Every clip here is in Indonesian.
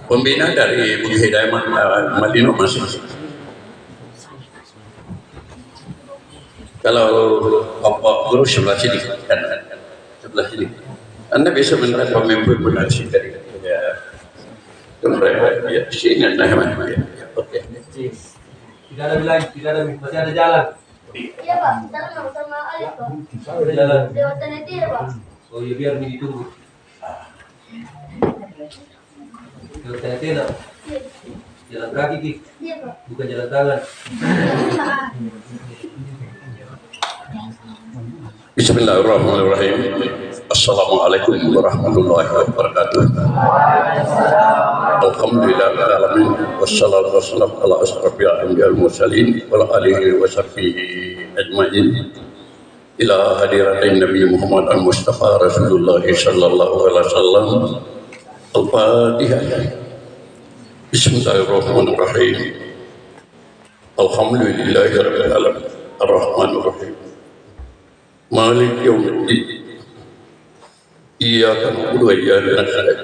Pembina dari Budi Hidayah Malino masih. Kalau Bapak Guru sebelah sini, kan? Sebelah sini. Anda bisa melihat pemimpin benar sih dari ya, sini ya. Oke. Tidak ada bilang, masih ada jalan. Iya Pak, sekarang nggak sama Alif Pak. Ada jalan. Lewatan itu ya Pak. Oh iya biar ini ditunggu. Lewatan itu nak. Jalan kaki Ki. Iya Pak. Bukan jalan tangan. Bismillahirrahmanirrahim. Assalamualaikum warahmatullahi wabarakatuh. Alhamdulillahirrahmanirrahim. Wassalatu wassalamu ala asrafil anbiya'i wal mursalin wa ala alihi wa sahbihi ajma'in. Ila hadiratin Nabi Muhammad al-Mustafa Rasulullah sallallahu alaihi wasallam. Al-Fatihah. Bismillahirrahmanirrahim. Alhamdulillahirabbil alamin. Ar-Rahmanir Rahim. Malik yaumiddin. Iyyaka na'budu wa iyyaka nasta'in.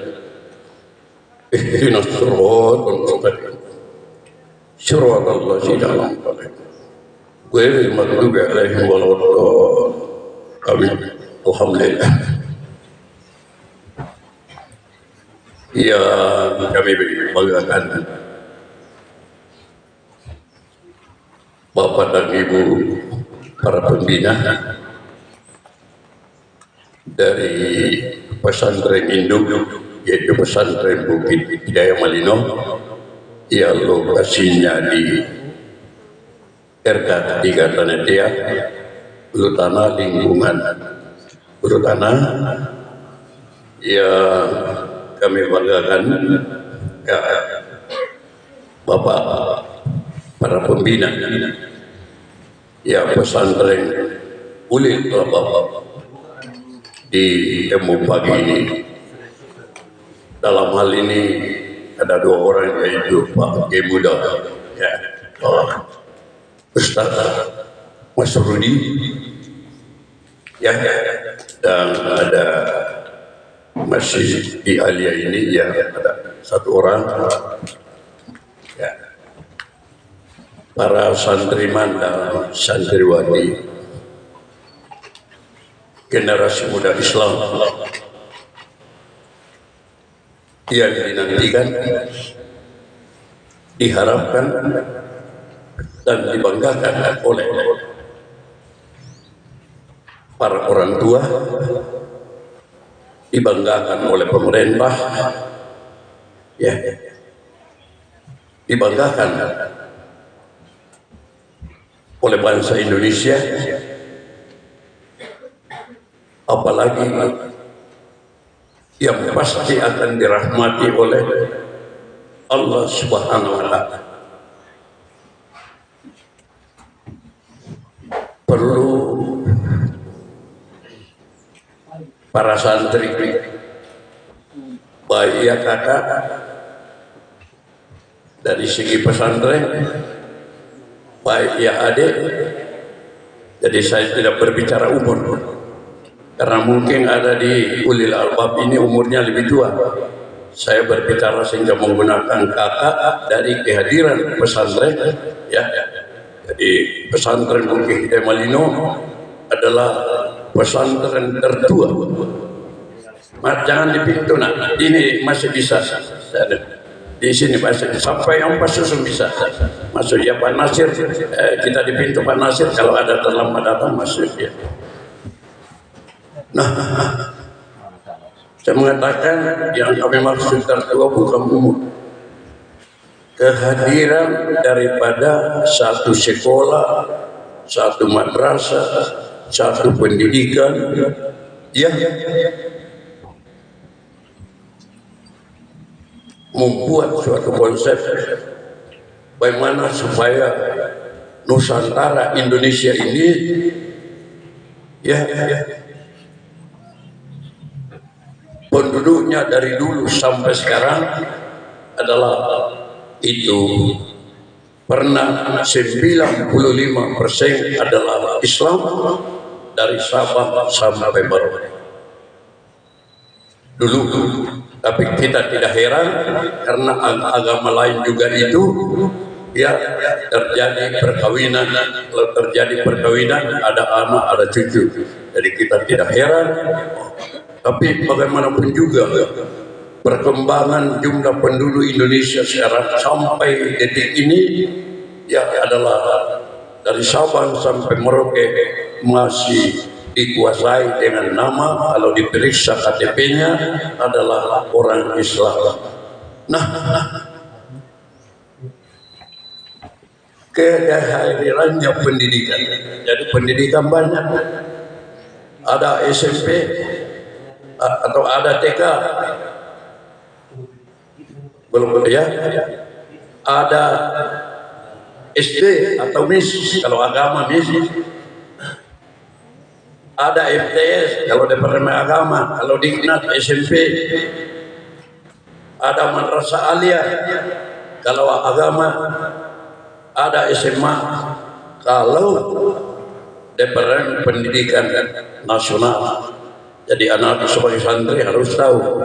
Ihdinas siratal mustaqim. Siratal ladzina an'amta 'alaihim ghairil maghdubi 'alaihim waladdallin. Amin. Alhamdulillah. Ya, kami banggakan Bapak dan Ibu para pembina dari pesantren induk, yaitu pesantren Bukit Hidayah Malino yang lokasinya di RK 3 Tanetia, Lutana Lingkungan Lutana, yang kami banggakan ya, Bapak para pembina ya pesantren Ulil Bapak di temu pagi ini. Dalam hal ini ada dua orang, yaitu Pak Gemuda ya, Ustaz Mas Rudi ya, dan ada masih di Alia ini ya, ada satu orang ya, para santriman dan santriwati generasi muda Islam yang dinantikan, diharapkan dan dibanggakan oleh para orang tua, dibanggakan oleh pemerintah ya, dibanggakan oleh bangsa Indonesia, apalagi yang pasti akan dirahmati oleh Allah Subhanahu wa Ta'ala. Perlu para santri, baik ya kakak dari segi pesantren, baik ya adik. Jadi saya tidak berbicara umur, karena mungkin ada di ulil albab ini umurnya lebih tua. Saya berbicara sehingga menggunakan kakak dari kehadiran pesantren ya. Jadi pesantren Bukit Hidayah Malino adalah pesantren tertua. Jangan di pintu nak, ini masih bisa. Di sini masih sampai yang pas susun bisa masuk ya Pak Nasir. Kita di pintu Pak Nasir, kalau ada terlambat datang masuk ya. Nah, saya mengatakan yang kami maksud tertua bukan umur. Kehadiran daripada satu sekolah, satu madrasah, satu pendidikan, ya, membuat suatu konsep bagaimana supaya Nusantara Indonesia ini ya, penduduknya dari dulu sampai sekarang adalah itu pernah 95% adalah Islam dari Sabang sampai Merauke dulu. Tapi kita tidak heran karena agama lain juga itu ya terjadi perkawinan. Kalau terjadi perkawinan ada anak, ada cucu. Jadi kita tidak heran. Tapi bagaimanapun juga perkembangan jumlah penduduk Indonesia sekarang sampai detik ini ya adalah dari Sabang sampai Merauke masih dikuasai dengan nama, kalau diperiksa KTP-nya adalah orang Islam. Nah, kehadirannya pendidikan. Jadi pendidikan banyak. Ada SMP atau ada TK, belum ya. Ada SD atau MIS kalau agama MIS. Ada MTS kalau Departemen Agama, kalau Diknat SMP. Ada Madrasah Aliyah kalau agama. Ada SMA kalau Departemen Pendidikan Nasional. Jadi anak sebagai santri harus tahu.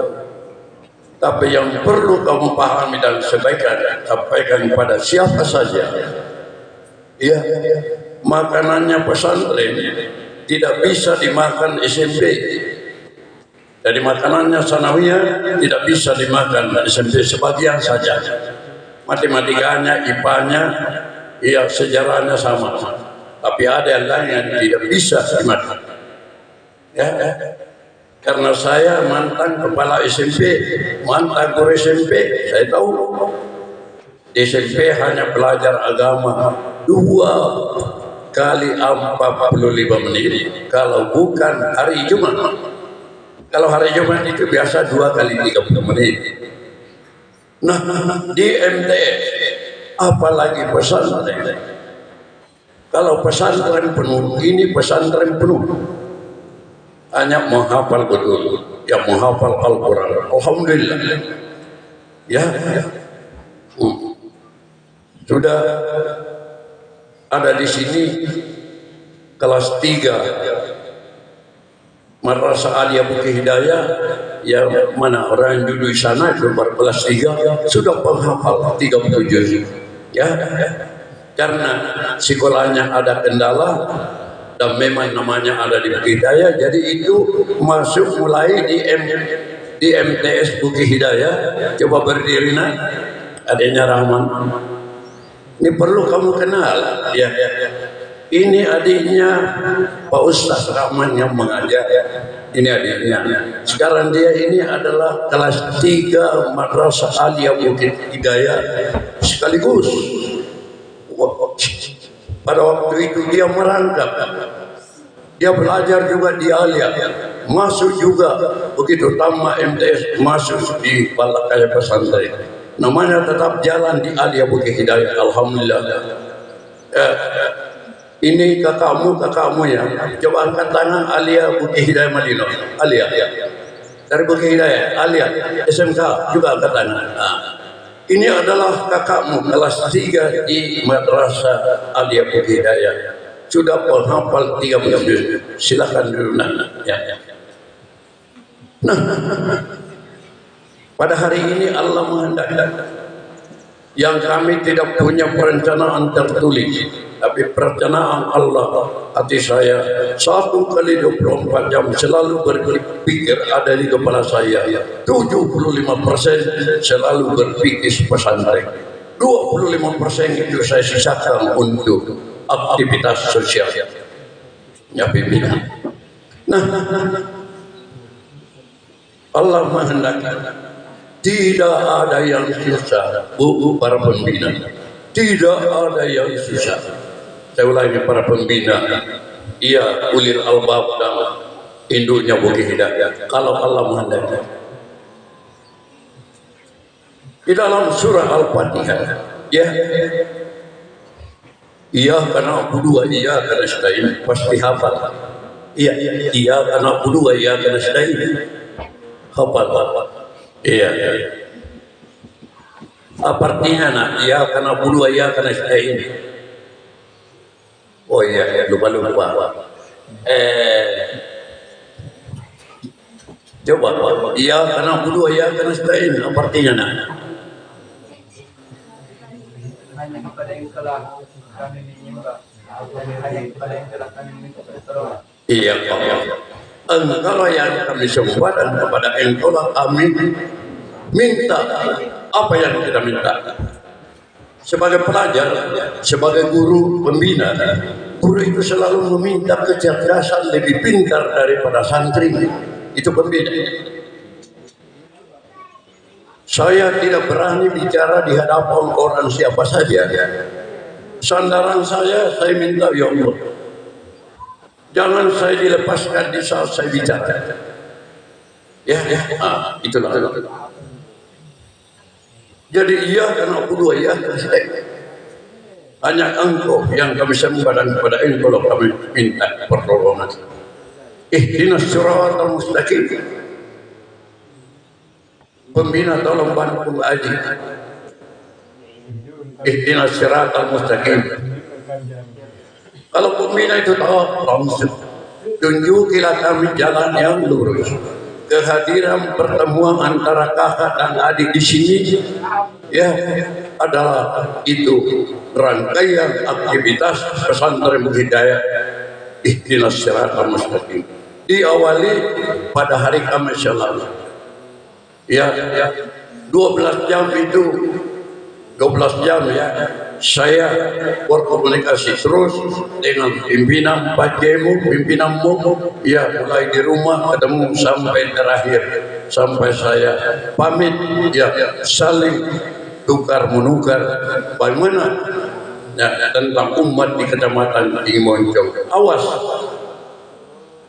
Tapi yang perlu kamu pahami dan sampaikan kepada siapa saja, ya, makanannya pesantren tidak bisa dimakan SMP. Jadi makanannya sanawiyah tidak bisa dimakan SMP, sebagian saja. Matematikanya, IPA-nya, ya sejarahnya sama. Tapi ada yang lain yang tidak bisa dimakan. Ya, karena saya mantan kepala SMP, mantan guru SMP, saya tahu. Di SMP hanya belajar agama 2 kali 45 menit kalau bukan hari Jumat. Kalau hari Jumat itu biasa 2 kali 30 menit. Nah, di MTS apalagi pesantren. Kalau pesantren penuh, ini pesantren penuh. Hanya menghafal betul, ya menghafal Al-Quran. Alhamdulillah. Ya. Sudah ada di sini kelas 3 Madrasah Aliyah Bukit Hidayah, yang mana orang yang duduk di sana itu baru kelas 3 sudah penghafal 30 juz. Ya, karena sekolahnya ada kendala dan memang namanya ada di Bukit Hidayah, jadi itu masuk mulai di MTS Bukit Hidayah. Coba berdiri nak, adanya Rahman. Ini perlu kamu kenal, ya. Ini adiknya Pak Ustaz Rahman yang mengajar. Ini adiknya. Sekarang dia ini adalah kelas 3 Madrasah Aliyah Bukit Hidayah sekaligus. Pada waktu itu dia merangkap. Dia belajar juga di Aliyah. Masuk juga begitu tamat MTS, masuk di Balakaya Pesantren. Namanya tetap jalan di Aliyah Bukit Hidayah. Alhamdulillah. Ini kakakmu ya. Coba angkat tangan. Aliyah Bukit Hidayah Madinah. Aliyah. Dari Bukit Hidayah. Aliyah. SMK juga angkat tangan. Nah, ini adalah kakakmu kelas 3 di Madrasah Aliyah Bukit Hidayah. Sudah penghafal 30 juz. Silakan dulu nak. Ya. Nah, pada hari ini Allah menghendaki yang kami tidak punya perencanaan tertulis, tapi perencanaan Allah. Hati saya 1 kali 24 jam selalu berpikir ada di kepala saya. 75% selalu berpikir pesantren. 25% itu saya sisakan untuk aktivitas sosial. Ya, pimpinan. Nah, Allah menghendaki tidak ada yang susah, para pembina. Tidak ada yang susah. Saya ulangi, para pembina. Ia ulil albab dan induknya Bukit Hidayah. Kalau Allah menghendaki. Di dalam surah Al-Fatihah, ya. Iya karena berdua, iya karena nasta'in, pasti hafal. Iya karena berdua, iya karena nasta'in, hafal. Iya. Apa artinya nak? Ya karena bulu ya karena ini. Oh iya, lupa. Coba. Iya karena bulu ya karena ini. Apa artinya nak? Hanya kepada Engkaulah kami menyembah. Hanya kepada Engkaulah kami minta pertolongan. Iya, Engkau yang kami sembah dan kepada Engkau lah kami minta apa yang kita minta. Sebagai pelajar, sebagai guru pembina, guru itu selalu meminta kecerdasan lebih pintar daripada santri. Itu pembina. Saya tidak berani bicara di hadapan orang siapa saja. Sandaran saya minta ya Allah, jangan saya dilepaskan di saat saya bicara. Itulah. Jadi iya karena kedua ya, hanya Engkau yang kami sembah dan kepada Engkau kami minta pertolongan. Ihdinas siratal mustaqim. Pembina tolong bantu Aji. Ihdinas siratal mustaqim. Kalau pembina itu tahu langsung tunjukilah kami jalan yang lurus. Kehadiran pertemuan antara kakak dan adik di sini ya adalah itu rangkaian aktivitas pesantren Hidayah Ihdinas Siratal Mustaqim. Diawali pada hari Kamis lalu. Ya, 12 jam itu 12 jam ya saya berkomunikasi terus dengan pimpinan Pajemu, pimpinanmu ya, mulai di rumah ketemu sampai terakhir, sampai saya pamit ya, saling tukar menukar bagaimana ya, tentang umat di kecamatan Imoncong. Awas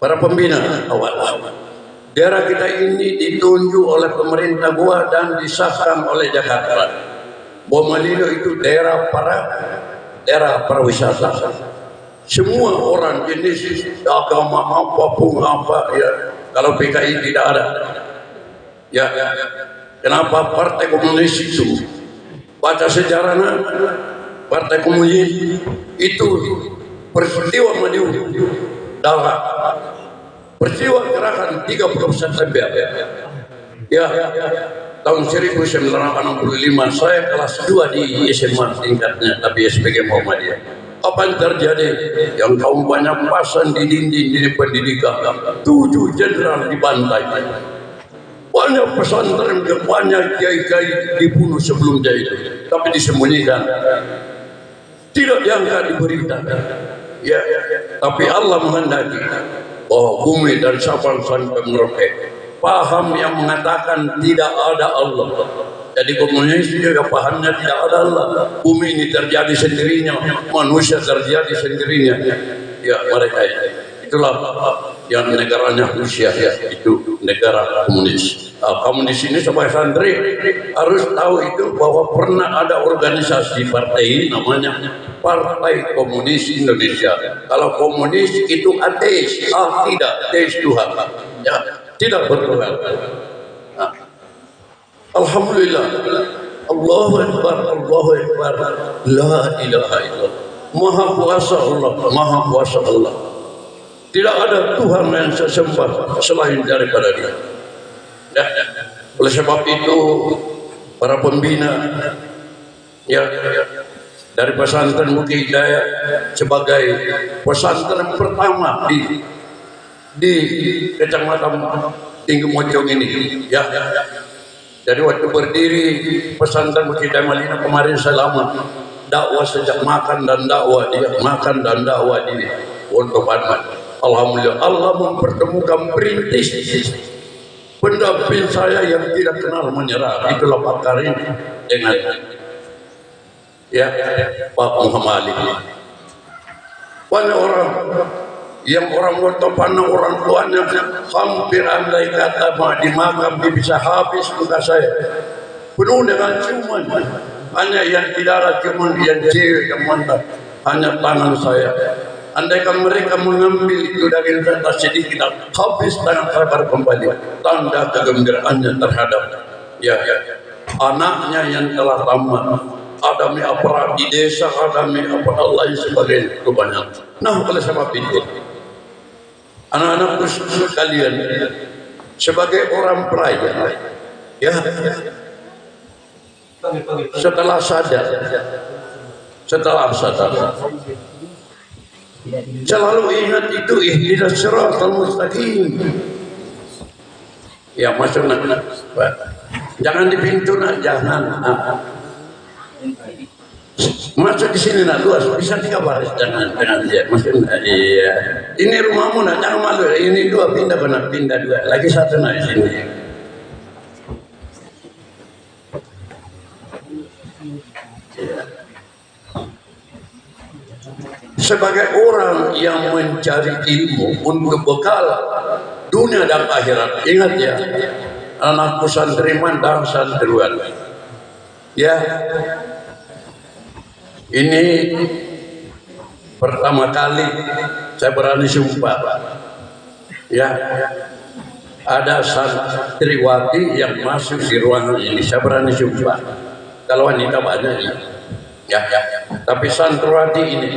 para pembina, awas. Daerah kita ini ditunjuk oleh pemerintah Goa dan disahkan oleh Jakarta. Bomalino itu daerah pariwisata. Semua orang jenis agama apapun apa ya, kalau PKI tidak ada. Ya, kenapa Partai Komunis itu? Baca sejarahnya, Partai Komunis itu peristiwa Madiun darah. Peristiwa gerakan 30 September ya, tahun 1965 saya kelas 2 di SMA tingkatnya, tapi SPG Muhammadiyah. Apa yang terjadi? Yang kaum banyak pasang di dinding di pendidikan, 7 jenderal dibantai, banyak pesantren, banyak kiai-kiai dibunuh sebelumnya itu, tapi disembunyikan, tidak diangkat di berita ya, tapi Allah menghendaki bahwa bumi dan Sabang sampai Merauke paham yang mengatakan tidak ada Allah. Jadi komunis juga pahamnya tidak ada Allah. Bumi ini terjadi sendirinya, manusia terjadi sendirinya. Ya mereka itulah yang negaranya Rusia ya, itu negara komunis. Kamu di sini sebagai santri harus tahu itu bahwa pernah ada organisasi partai namanya Partai Komunis Indonesia. Kalau komunis itu ateis, tidak ateis Tuhan, ya tidak bertuhan. Alhamdulillah, Allahu Akbar, Allahu Akbar, la ilaha illallah. Maha kuasa Allah, maha kuasa Allah. Tidak ada Tuhan yang saya sembah selain daripada Dia. Ya, oleh sebab itu para pembina ya dari pesantren Bukit Hidayah sebagai pesantren pertama di kecamatan Tinggi Moncong ini ya. Jadi waktu berdiri pesantren Bukit Hidayah Malina kemarin selama dakwah sejak makan dan dakwah dia untuk Padman. Alhamdulillah Allah mempertemukan perintis pendamping saya yang tidak kenal menyerah, itulah Pak Karim dengan ya Pak Muhammad Ali. Banyak orang yang orang bertopana orang tuanya hampir andai kata di makam bisa habis muka saya penuh dengan ciuman, hanya yang tidak ada ciuman yang cewek yang mantap hanya tangan saya. Andaikan mereka mengambil itu dari data sedikit, habis tangan saya kembali, tanda kegembiraannya terhadap ya anaknya yang telah tamat, ada aparat di desa, ada aparat lain sebagainya, kebanyakan. Nah, oleh sebab itu, anak-anakku sekalian, sebagai orang peraya, ya, setelah sadar, selalu ingat itu, ihdinas siratal mustaqim. Ya, masuk nak, jangan di pintu nak, jangan. Masuk di sini nak, luas, bisa 3 baris, jangan ya, masuk nak, iya. Ini rumahmu nak, jangan malu. Ini 2 pindah benar, pindah 2, lagi 1 nak di sini. Sebagai orang yang mencari ilmu untuk bekal dunia dan akhirat, ingat ya, anakku santriman dan santriwan, ya, ini pertama kali saya berani sumpah, ya, ada santriwati yang masuk di ruangan ini, saya berani sumpah. Kalau wanita banyak ya, tapi santriwati ini.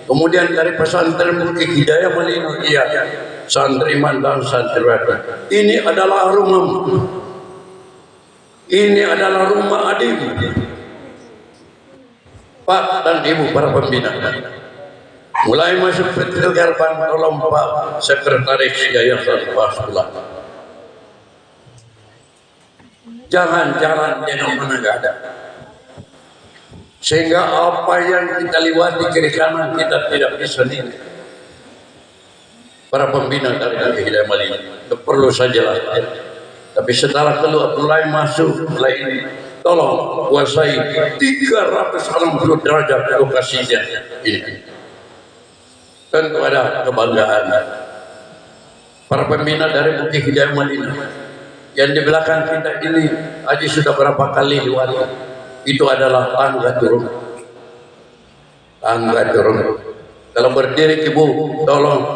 Kemudian dari pesantren Bukit Hidayah Malino, iya, santriman dan santriwati. Ini adalah rumahmu. Ini adalah rumah adikmu. Pak dan Ibu para pembina. Mulai masuk pintu gerbang, tolong Pak Sekretaris Yayasan Fasullah. Jangan-jangan yang mana nggak ada. Sehingga apa yang kita lewati kiri kanan kita tidak bisa nilai. Para pembina dari Hidayah Malino perlu saja lah. Tapi setelah keluar mulai masuk mulai ini, tolong kuasai 360 derajat lokasinya ini. Tentu ada kebanggaan. Para pembina dari Bukit Hidayah Malino yang di belakang kita ini Haji sudah berapa kali lewati. Itu adalah tangga turun. Kalau berdiri Ibu, tolong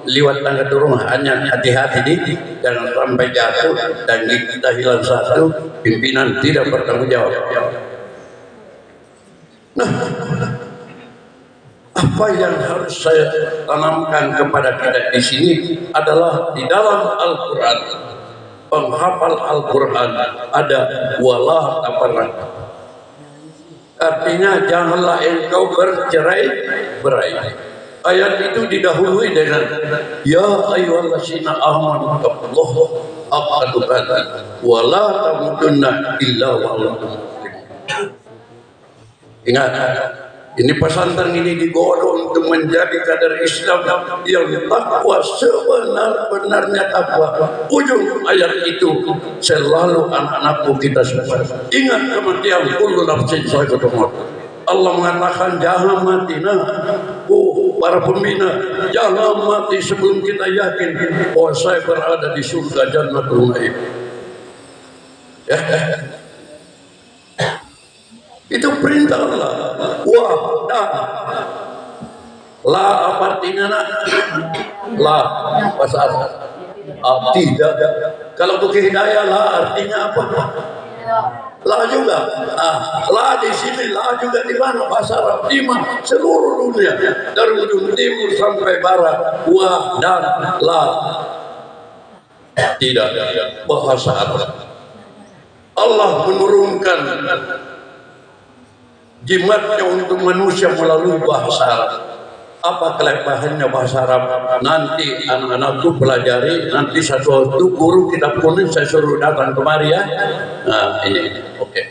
lewat tangga turun, hanya hati-hati jangan sampai jatuh dan kita hilang satu, pimpinan tidak bertanggung jawab. Nah, apa yang harus saya tanamkan kepada kita di sini adalah di dalam Al-Quran, penghafal Al-Quran ada wala tafarraq. Artinya janganlah engkau bercerai-berai. Ayat itu didahului dengan ya ayyuhallazina amanu taqullaha haqqa tuqatih wa la tamutunna illa wa antum muslimun. Ingat, ini pesantren ini digodok untuk menjadi kader Islam yang takwa sebenar-benarnya takwa. Ujung ayat itu selalu anak-anakku kita semua ingat kematian, kullu nafsin dha'iqatul maut. Allah mengatakan jangan mati. Para pembina, jangan mati sebelum kita yakin bahwa saya berada di surga Jannatul Naim. Ya. Itu perintah Allah. Wah, dah. La apa artinya nak? La bahasa Arab. Tidak. Kalau Bukit Hidayah la artinya apa? La juga. La di sini, la juga di mana bahasa Arab? Di mana? Seluruh dunia dari ujung timur sampai barat. Wa dan la. Tidak. Bahasa Arab. Allah menurunkan jimatnya untuk manusia melalui bahasa Arab. Apa kelebihannya bahasa Arab? Nanti anak-anakku pelajari, nanti satu waktu guru kitab kuning saya suruh datang kemari ya. Nah ini. Oke.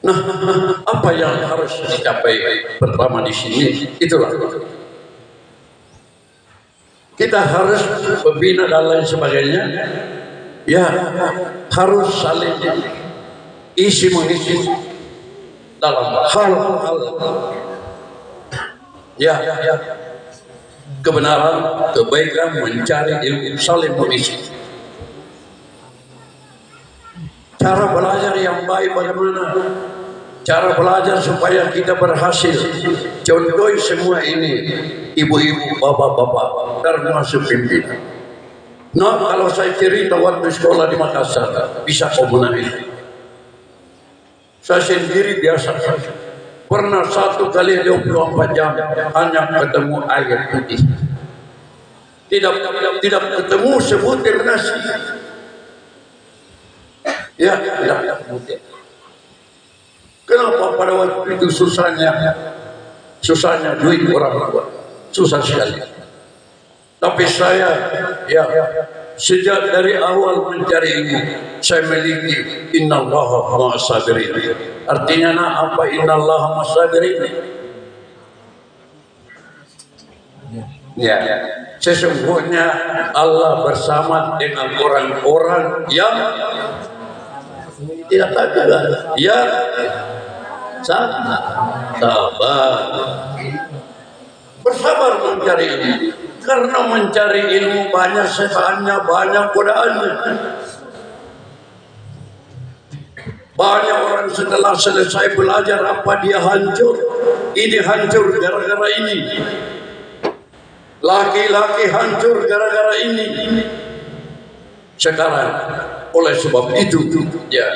Nah, apa yang harus dicapai pertama di sini? Itulah. Kita harus membina dan lain sebagainya. Ya, harus saling isi mengisi dalam hal-hal ya kebenaran, kebaikan, mencari ilmu, saling mengisi. Cara belajar yang baik bagaimana? Cara belajar supaya kita berhasil. Contoh semua ini, ibu-ibu, bapak-bapak, termasuk pimpinan. Nah, kalau saya cerita waktu sekolah di Makassar, bisa kau menangis. Saya sendiri biasa saja. Pernah 1 kali 24 jam hanya ketemu air putih. Tidak ketemu sebutir nasi. Ya, tidak sebutir. Kenapa pada waktu itu susahnya duit orang tua, susah sekali. Tapi saya, ya, sejak dari awal mencari ilmu, saya memiliki innallaha ma'as sabirin. Artinya apa innallaha ma'as sabirin? Ya, sesungguhnya Allah bersama dengan orang-orang yang tidak sabar, ya sabar, bersabar mencari ilmu. Karena mencari ilmu banyak setannya, banyak godaannya. Banyak orang setelah selesai belajar apa dia hancur. Ini hancur gara-gara ini. Laki-laki hancur gara-gara ini. Sekarang oleh sebab itu, ya,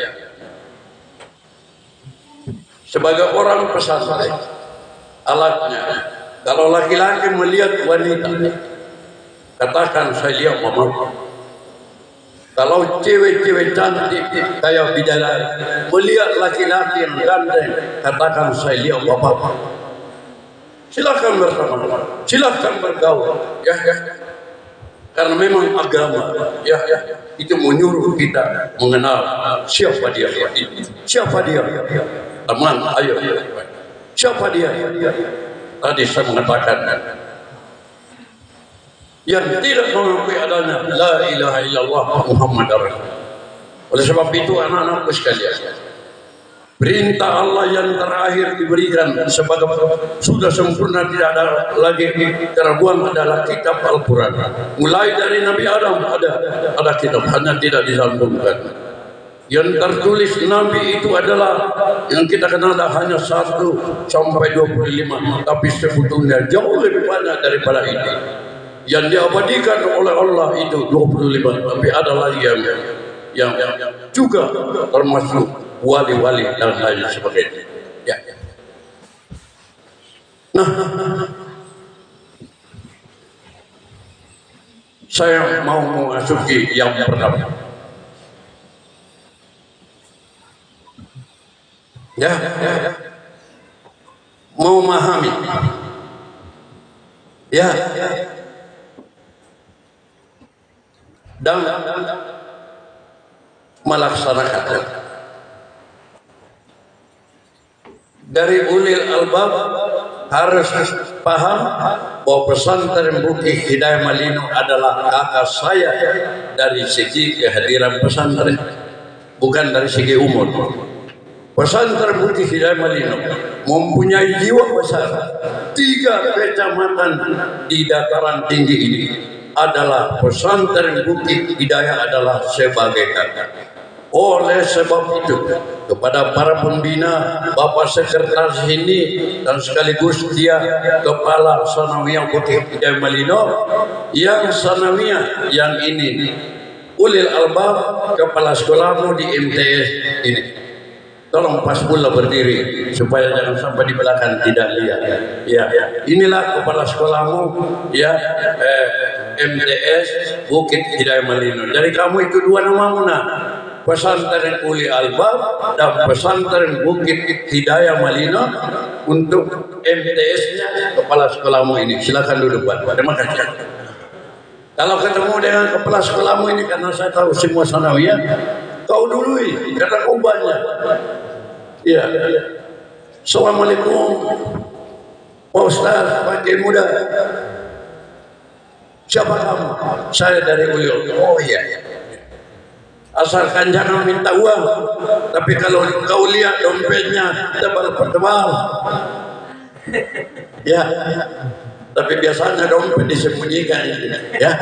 sebagai orang pesantren, alatnya, kalau laki-laki melihat wanita, katakan saya lihat mama. Kalau cewek-cewek cantik kayak bidadari melihat laki-laki yang ganteng, katakan saya lihat bapak. Silakan bersama, silakan bergaul, ya. Karena memang agama, ya, itu menyuruh kita mengenal siapa dia. Siapa dia? Teman, ayo. Siapa dia? Tadi saya mengatakan yang tidak mengakui adanya la ilaha illallah Muhammad Rasulullah. Oleh sebab itu anak-anakku sekalian, perintah Allah yang terakhir diberikan sebagai sudah sempurna, tidak ada lagi keraguan, adalah kitab Al-Quran. Mulai dari Nabi Adam ada kitab, hanya tidak disambungkan. Yang tertulis Nabi itu adalah yang kita kenal hanya 1 sampai 25, tapi sebetulnya jauh lebih banyak daripada itu. Yang diabadikan oleh Allah itu 25, tapi ada lagi yang juga termasuk wali-wali dan lain sebagainya. Ya. Nah, saya mau memasuki yang pertama. Ya, mau memahami, ya, dan melaksanakan. Dari ulil albab harus paham bahwa pesantren Bukit Hidayah Malino adalah kakak saya dari segi kehadiran pesantren, bukan dari segi umur. Pesantren Bukit Hidayah Malino mempunyai jiwa besar. 3 kecamatan di dataran tinggi ini adalah pesantren Bukit Hidayah adalah sebagai kakak. Oleh sebab itu, kepada para pembina, Bapak Sekretaris ini dan sekaligus dia Kepala Sanawiyah Bukit Hidayah Malino, yang Sanawiyah yang ini ulil albab, kepala sekolahmu di MTS ini. Tolong pas pula berdiri supaya jangan sampai di belakang tidak lihat. Ya, inilah kepala sekolahmu, ya, MTS Bukit Hidayah Malino. Jadi kamu itu 2 namamu, nah, pesantren Ulil Albab dan pesantren Bukit Hidayah Malino. Untuk MTS-nya kepala sekolahmu ini, silakan duduk Pak. Terima kasih. Kalau ketemu dengan kepala sekolahmu ini, karena saya tahu semua sanawiyah, kau dului, karena kau banyak. Ya. Assalamualaikum Pak Ustaz, Pak Kiai Muda. Siapa kamu? Saya dari Ulil. Oh iya. Asalkan jangan minta uang. Tapi kalau kau lihat dompetnya tebal-tebal, ya. Tapi biasanya dompet disembunyikan, ya.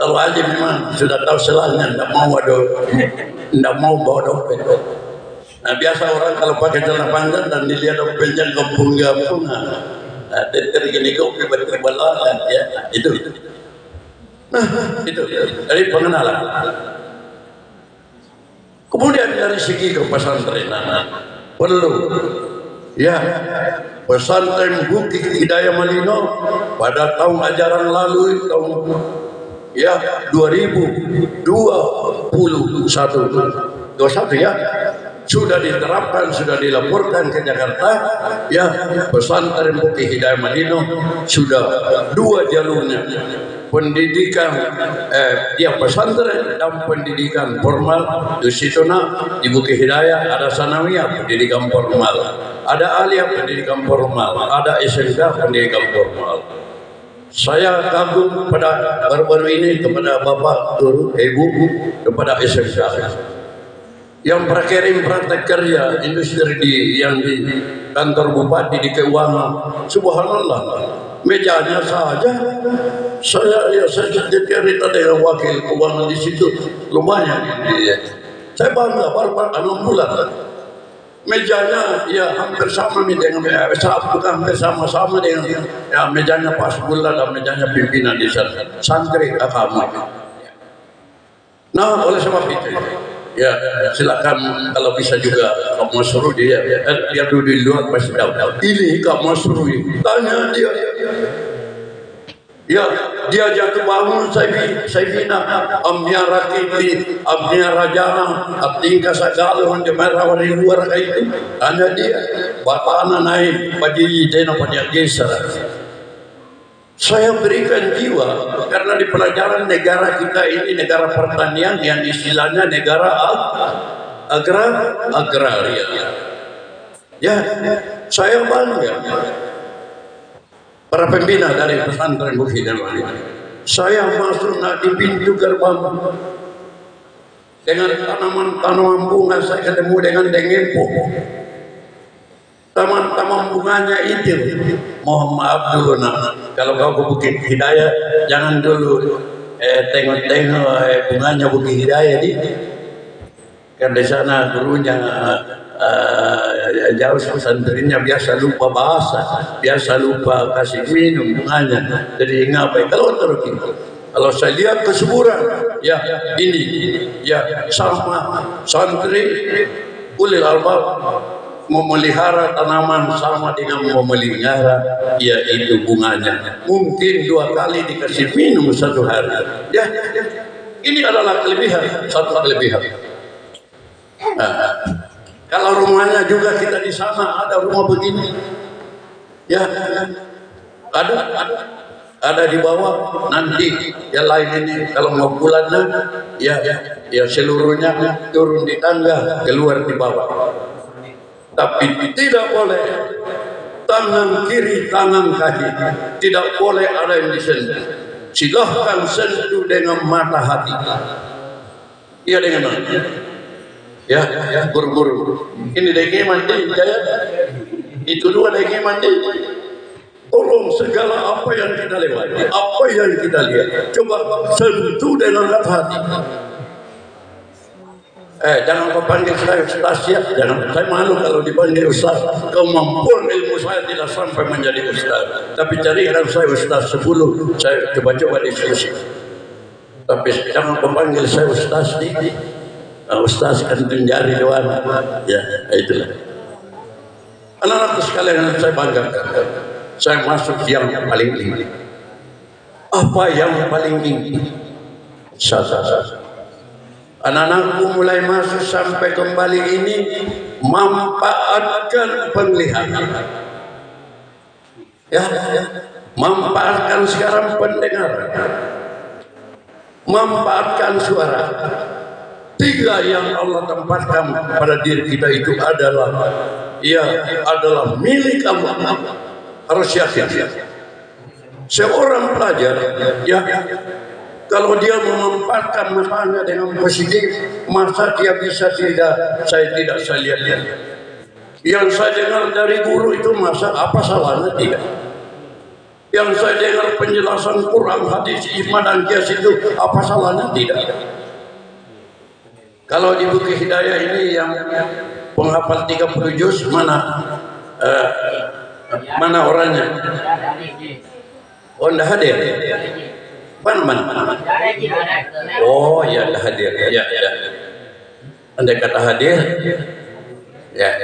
Kalau aja memang sudah tahu selahnya, tidak mau bawa dompet. Nah, biasa orang kalau pakai celana panjang dan dilihat dompetnya gempung-gempung, nah, tergini kopi berterbalan, ya, itu. Nah, itu dari pengenalan. Kemudian dari segi kepesantrenan perlu ya pesantren Bukit Hidayah Malino pada tahun ajaran lalu tahun ya 2021 ya sudah diterapkan, sudah dilaporkan ke Jakarta ya pesantren Bukit Hidayah Malino sudah 2 jalurnya, pendidikan ya pesantren dan pendidikan formal. Di situ di Bukit Hidayah ada sanawiyah pendidikan formal, ada aliyah pendidikan formal, ada SMK pendidikan formal. Saya kagum pada baru-baru ini kepada Bapak Guru, Ibu, kepada SMK yang prakirim praktek kerja industri yang di kantor bupati di keuangan. Subhanallah, mejanya saja saya cerita dengan wakil keuangan di situ lumayan. Saya bangga baru 6 bulan. Mejanya ya hampir sama dengan hampir sama-sama dengan ya mejanya Pak Sebulan dan mejanya pimpinan di sana santri agama. Nah, oleh sebab itu ya silakan kalau bisa juga Kak Masrur dia dulu di luar pasti tahu. Ini Kak Masrur tanya dia. Ya, dia jatuh bangun saya bina amnya rakiti amnya rajana abdingka sagala honde merah di luar kayak itu. Tanya dia bapakna naik padi dena padi geser. Saya berikan jiwa karena di pelajaran negara kita ini negara pertanian yang istilahnya negara agraria. Ya, saya bangga. Para pembina dari pesantren Bukit Hidayah Malino, saya masuk di pintu gerbang dengan tanaman bunga. Saya ketemu dengan dengepo. Taman bunganya itu, mohon maaf dulu kalau kau ke Bukit Hidayah jangan dulu tengok-tengok bunganya Bukit Hidayah di kan di sana gurunya jauh pesantrennya biasa lupa bahasa, biasa lupa kasih minum bunganya. Jadi ngapain kalau terus kalau saya lihat kesuburan ya ini ya sama santri ulil albab memelihara tanaman sama dengan memelihara yaitu bunganya. Mungkin 2 kali dikasih minum 1 hari. Ya, ini adalah kelebihan, satu kelebihan. Kalau rumahnya juga kita di sana ada rumah begini, ya ada di bawah nanti yang lain ini kalau mau bulannya ya seluruhnya turun di tangga keluar di bawah. Tapi tidak boleh tangan kiri tangan kaki, tidak boleh ada yang disentuh. Silahkan sentuh dengan mata hati. Iya dengan mana? Ya, guru-guru. Ini daging mandi, ya. Itu 2 daging mandi. Tolong segala apa yang kita lewati, apa yang kita lihat, coba sentuh dengan hati. Jangan kau panggil saya ustaz ya, jangan. Saya malu kalau dipanggil ustaz. Kemampuan ilmu saya tidak sampai menjadi ustaz. Tapi carikan saya ustaz 10, saya coba-coba diskusi. Tapi jangan kau panggil saya ustaz di. Ustaz kantung jari doang. Ya, itulah. Anak-anakku sekalian saya banggakan. Saya masuk yang paling tinggi. Apa yang paling tinggi? Sasa. Anak-anakku mulai masuk sampai kembali ini manfaatkan penglihatan. Ya, manfaatkan sekarang pendengaran. Manfaatkan suara. 3 yang Allah tempatkan pada diri kita itu adalah milik Allah. Harus yakin. Seorang pelajar ya kalau dia memanfaatkan masanya dengan positif, masa dia bisa saya lihat. Yang saya dengar dari guru itu masa apa salahnya tidak? Yang saya dengar penjelasan Quran, hadis, iman dan kias itu apa salahnya tidak? Kalau di Bukit Hidayah ini yang penghafal 30 juz mana orangnya? Oh, enggak hadir. Mana? Oh ya, ada hadir. Ya. Andai kata hadir, ya.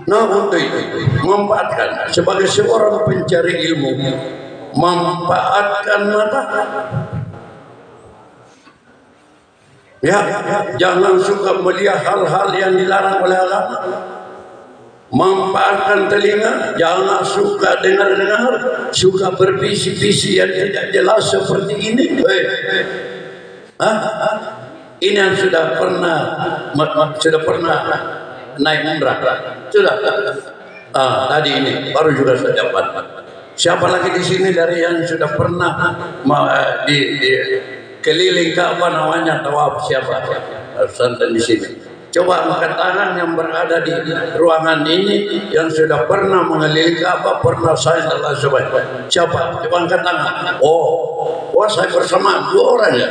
Nah untuk itu manfaatkan sebagai seorang pencari ilmu, manfaatkan mata. Ya, jangan suka melihat hal-hal yang dilarang oleh agama. Manfaatkan telinga, jangan suka dengar-dengar, suka berbisi-bisi yang tidak jelas seperti ini. Ini yang sudah pernah naik umrah, sudah. Tadi ini baru juga saya dapat. Siapa lagi di sini dari yang sudah pernah di keliling Ka'bah namanya tawaf? Siapa? Santan di sini. Coba angkat tangan yang berada di ruangan ini yang sudah pernah mengelilingi Ka'bah, pernah saya dalam sebaik. Siapa? Coba angkat tangan. Oh, saya bersama 2 orang ya.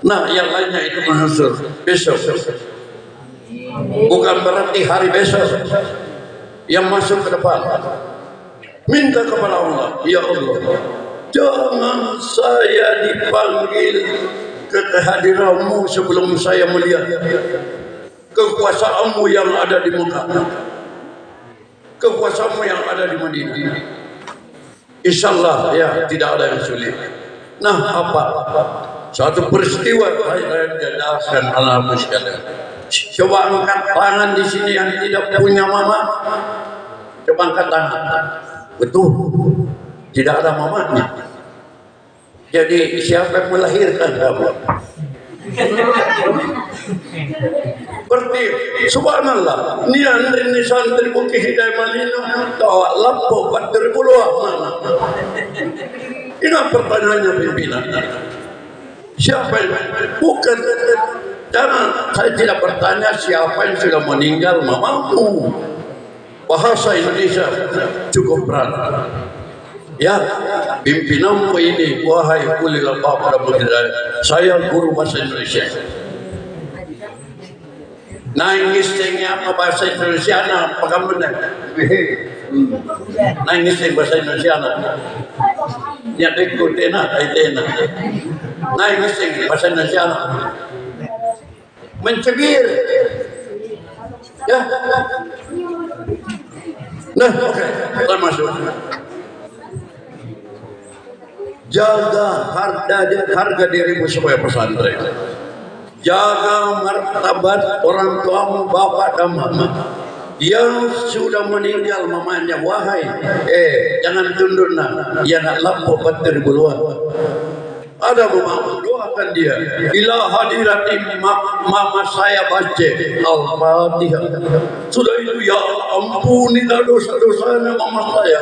Nah, yang lainnya itu menyusul besok. Bukan berarti hari besok yang masuk ke depan. Minta kepada Allah, ya Allah, jangan saya dipanggil ke kehadiranmu sebelum saya melihat kekuasaanmu yang ada di Mekah, kekuasaanmu yang ada di Madinah. Insyaallah ya, tidak ada yang sulit. Nah, apa? Suatu peristiwa saya jelaskan anak sekalian. Coba angkat tangan di sini yang tidak punya mama. Coba angkat tangan. Betul, tidak ada mamanya. Jadi siapa yang melahirkan kamu? Berarti subhanallah, ini santri Bukit Hidayah Malino tawa lapo 4.000 mana? Ini pertanyaannya pimpinan. Siapa yang bukan? Jangan, saya tidak bertanya siapa yang sudah meninggal mamamu. Bahasa Indonesia cukup berat. Ya, pimpinanmu ini, wahai ulil albab Rabbul Hidayah, saya guru bahasa Indonesia. Nangis apa bahasa Indonesia? Apa kamu nangis bahasa Indonesia? Ya dekutena, kaitena. Nangis bahasa Indonesia. Mencibir. Ya. Nah, oke, kita masuk. Jaga harga dirimu sebagai pesantren. Jaga martabat orang tuamu, bapak dan mama. Yang sudah meninggal mamanya, wahai, jangan tunduk nak, yang nak lampau 4.000 luar. Ada mama, doakan dia. Ila hadirati mama saya baca Al-Fatihah. Sudah itu ya ampunilah dosa-dosanya mama saya,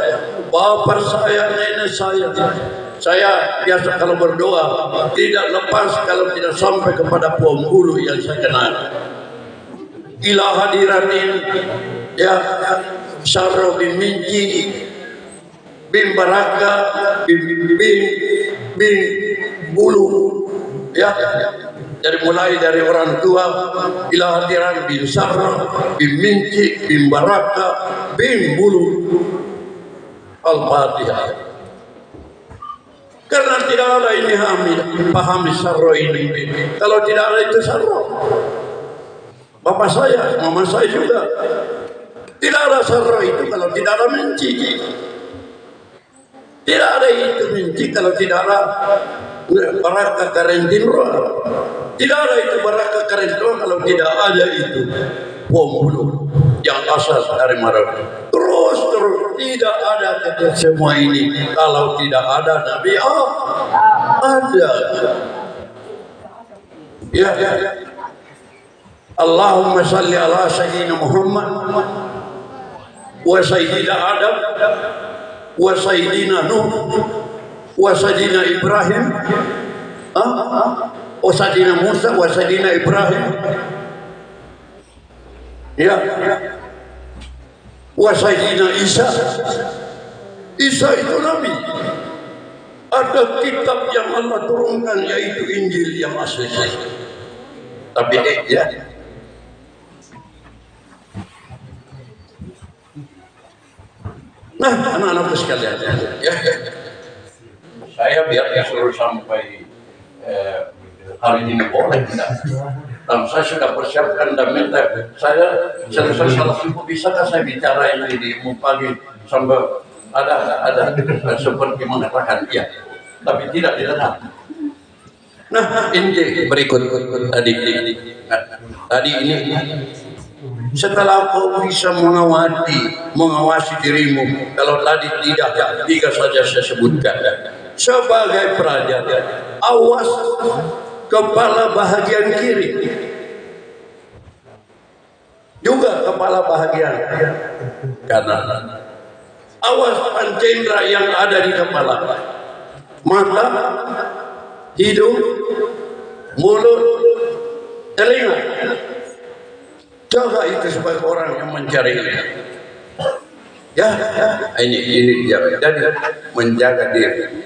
bapak saya, nenek saya. Saya biasa kalau berdoa tidak lepas kalau tidak sampai kepada penghulu yang saya kenal. Ila hadiratin ya Syarro bin Minji bin Baraka bin Bulu ya, dari mulai dari orang tua ila hadiran bin Syarro bin Minji bin Baraka bin Bulu. Al-Fatihah. Karena tidak ada ini pahami Syarro ini. Kalau tidak ada itu Syarro. Bapak saya, mama saya juga. Tidak ada Syarro itu kalau tidak ada Minci. Tidak ada itu Minci kalau tidak ada Baraka Karentin Roh. Tidak ada itu Baraka Karentin Roh kalau tidak ada itu Pembulu yang asal dari Maroke. Terus tidak ada kata semua ini kalau tidak ada Nabi ada. Ya. Allahumma salli ala sayyidina Muhammad wa sayyidina Adam wa sayyidina Nuh wa sayyidina Ibrahim wa sayyidina Musa wa sayyidina Ibrahim. Ya. Wa sayyidina Isa. Isa itu Nabi. Ada kitab yang Allah turunkan yaitu Injil yang asli. Tapi ya. Nah, anak-anakku sekalian, ya. saya biar disuruh sampai hari ini boleh tidak. Dan saya sudah persiapkan dan minta saya selesai salah subuh bisakah saya bicara ini di pagi sampai ada seperti mengatakan iya, tapi tidak didengar. Nah ini berikut tadi ini setelah kau bisa mengawasi dirimu, kalau tadi tidak, tiga saja saya sebutkan sebagai pelajar, awas kepala bahagian kiri, juga kepala bahagian kanan. Awas pancendra yang ada di kepala, mata, hidung, mulut, telinga. Jaga itu sebagai orang yang mencari ilmu. Ya, ini dia. Jadi menjaga diri.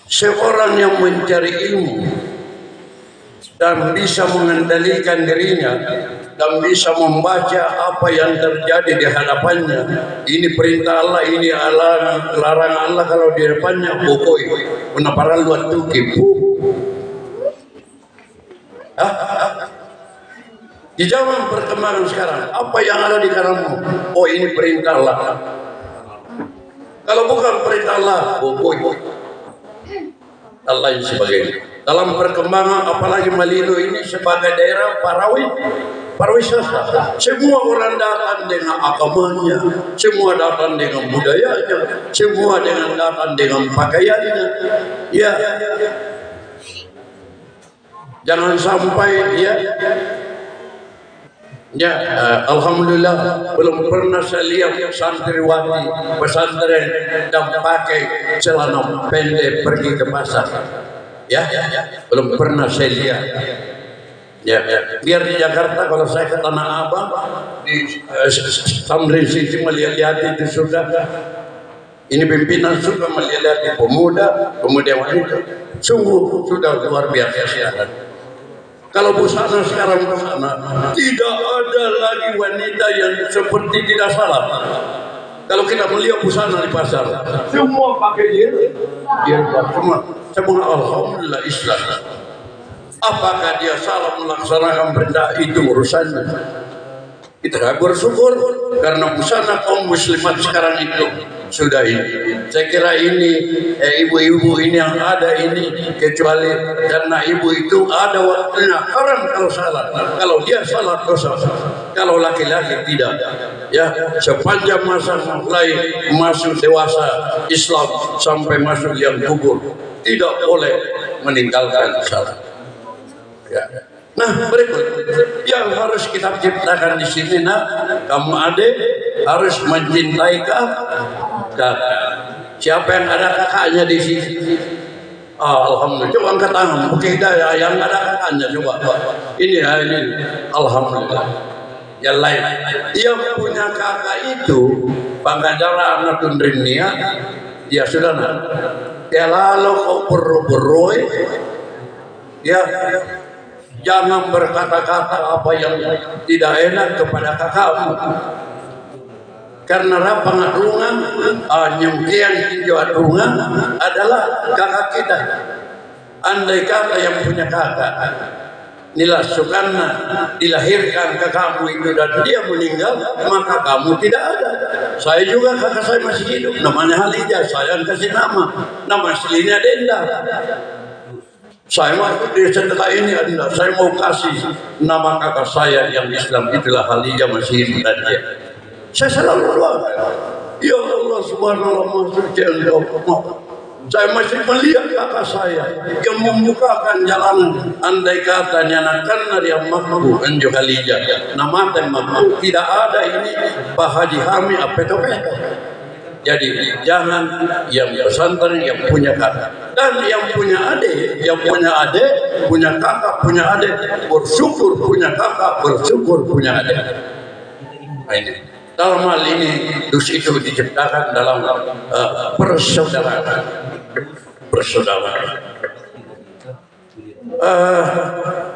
Seorang yang mencari ilmu dan bisa mengendalikan dirinya dan bisa membaca apa yang terjadi di hadapannya. Ini perintah Allah, ini larangan Allah. Kalau di depannya pokoi penaparan luar tuki. Di zaman perkembangan sekarang, apa yang ada di kalanganmu? Oh, ini perintah Allah. Kalau bukan perintah Allah, pokoi Allah yang sebagainya. Dalam perkembangan, apalagi Malindo ini sebagai daerah pariwisata, semua orang datang dengan agamanya, semua datang dengan budayanya, semua datang dengan pakaiannya. Ya, jangan sampai alhamdulillah belum pernah saya lihat santriwati pesantren dan pakai celana pendek pergi ke pasar. Belum pernah saya lihat. Biar di Jakarta kalau saya ke Tanah Abang di Tamrin City melihat itu sudah. Ini pimpinan sudah melihat pemuda wanita. Sungguh sudah luar biasa siaran. Kalau busana sekarang busana, tidak ada lagi wanita yang seperti tidak salah. Kalau kita melihat busana di pasar, semua pakai jilbab, semua alhamdulillah Islam. Apakah dia salah melaksanakan perintah itu urusannya? Kita bersyukur karena busana kaum muslimat sekarang itu sudah ini. Saya kira ini ibu-ibu ini yang ada ini, kecuali karena ibu itu ada waktunya haram kalau salah. Kalau dia salah dosa. Kalau laki-laki tidak. Ya, sepanjang masa mulai masuk dewasa Islam sampai masuk yang gugur, tidak boleh meninggalkan salah. Ya. Nah, berikut yang harus kita ciptakan di sini, kamu adik harus mencintai kakak. Siapa yang ada kakaknya di sini? Alhamdulillah. Coba angkat tangan. Oke, yang ada kakaknya coba. Ini. Alhamdulillah. Yang lain. Yang punya kakak itu Pangajara anak tundrinia. Ya sudah Ya lalu kau perlu ya. Jangan berkata-kata apa yang tidak enak kepada kakakmu. Karena pengadungan, nyengkian tinjau adungan adalah kakak kita. Andai kata yang punya kakak, Nila Sukarna dilahirkan kakakmu itu dan dia meninggal, maka kamu tidak ada. Saya juga kakak saya masih hidup, namanya Halija. Saya kasih nama aslinya Denda. Saya setelah ini adalah saya mau kasih nama kakak saya yang Islam, itulah Halija masih hidup dan dia. Saya selalu doa, ya Allah subhanallah suci engkau. Saya masih melihat kakak saya yang membukakan jalan. Andai katanya karena dia makhluk anjo Halija, nama makhluk tidak ada ini Pak Haji Hami apa itu. Jadi jangan yang pesantren yang punya kakak dan yang punya adik, punya kakak, punya adik, bersyukur punya kakak, bersyukur punya adik. Ini dalam hal ini dus itu diciptakan dalam persaudaraan.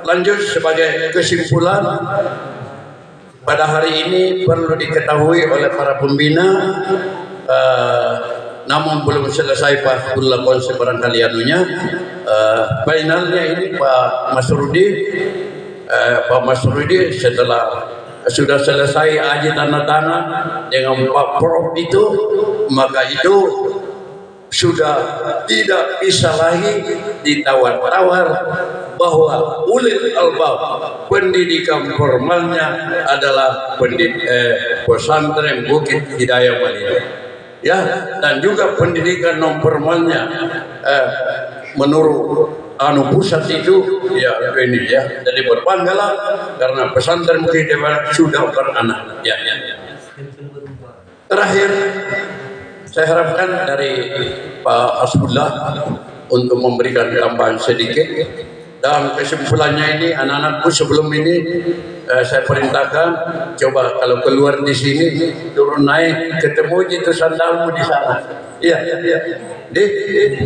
Lanjut sebagai kesimpulan, pada hari ini perlu diketahui oleh para pembina namun belum selesai Pak Abdullah konsep barangkali anunya. Finalnya ini Pak Mas Rudi setelah sudah selesai aji tanda tangan dengan Pak Prof itu, maka itu sudah tidak bisa lagi ditawar-tawar bahwa ulil albab pendidikan formalnya adalah pesantren Bukit Hidayah Madinah, ya, dan juga pendidikan non formalnya menurut pusat itu ya ini ya. Jadi berbanggalah karena pesantren Bukit Hidayah sudah beranak, ya. Terakhir saya harapkan dari Pak Hasbullah untuk memberikan tambahan sedikit, dan kesimpulannya ini anak-anakku sebelum ini saya perintahkan coba kalau keluar di sini turun naik ketemu itu sandalmu di sana, iya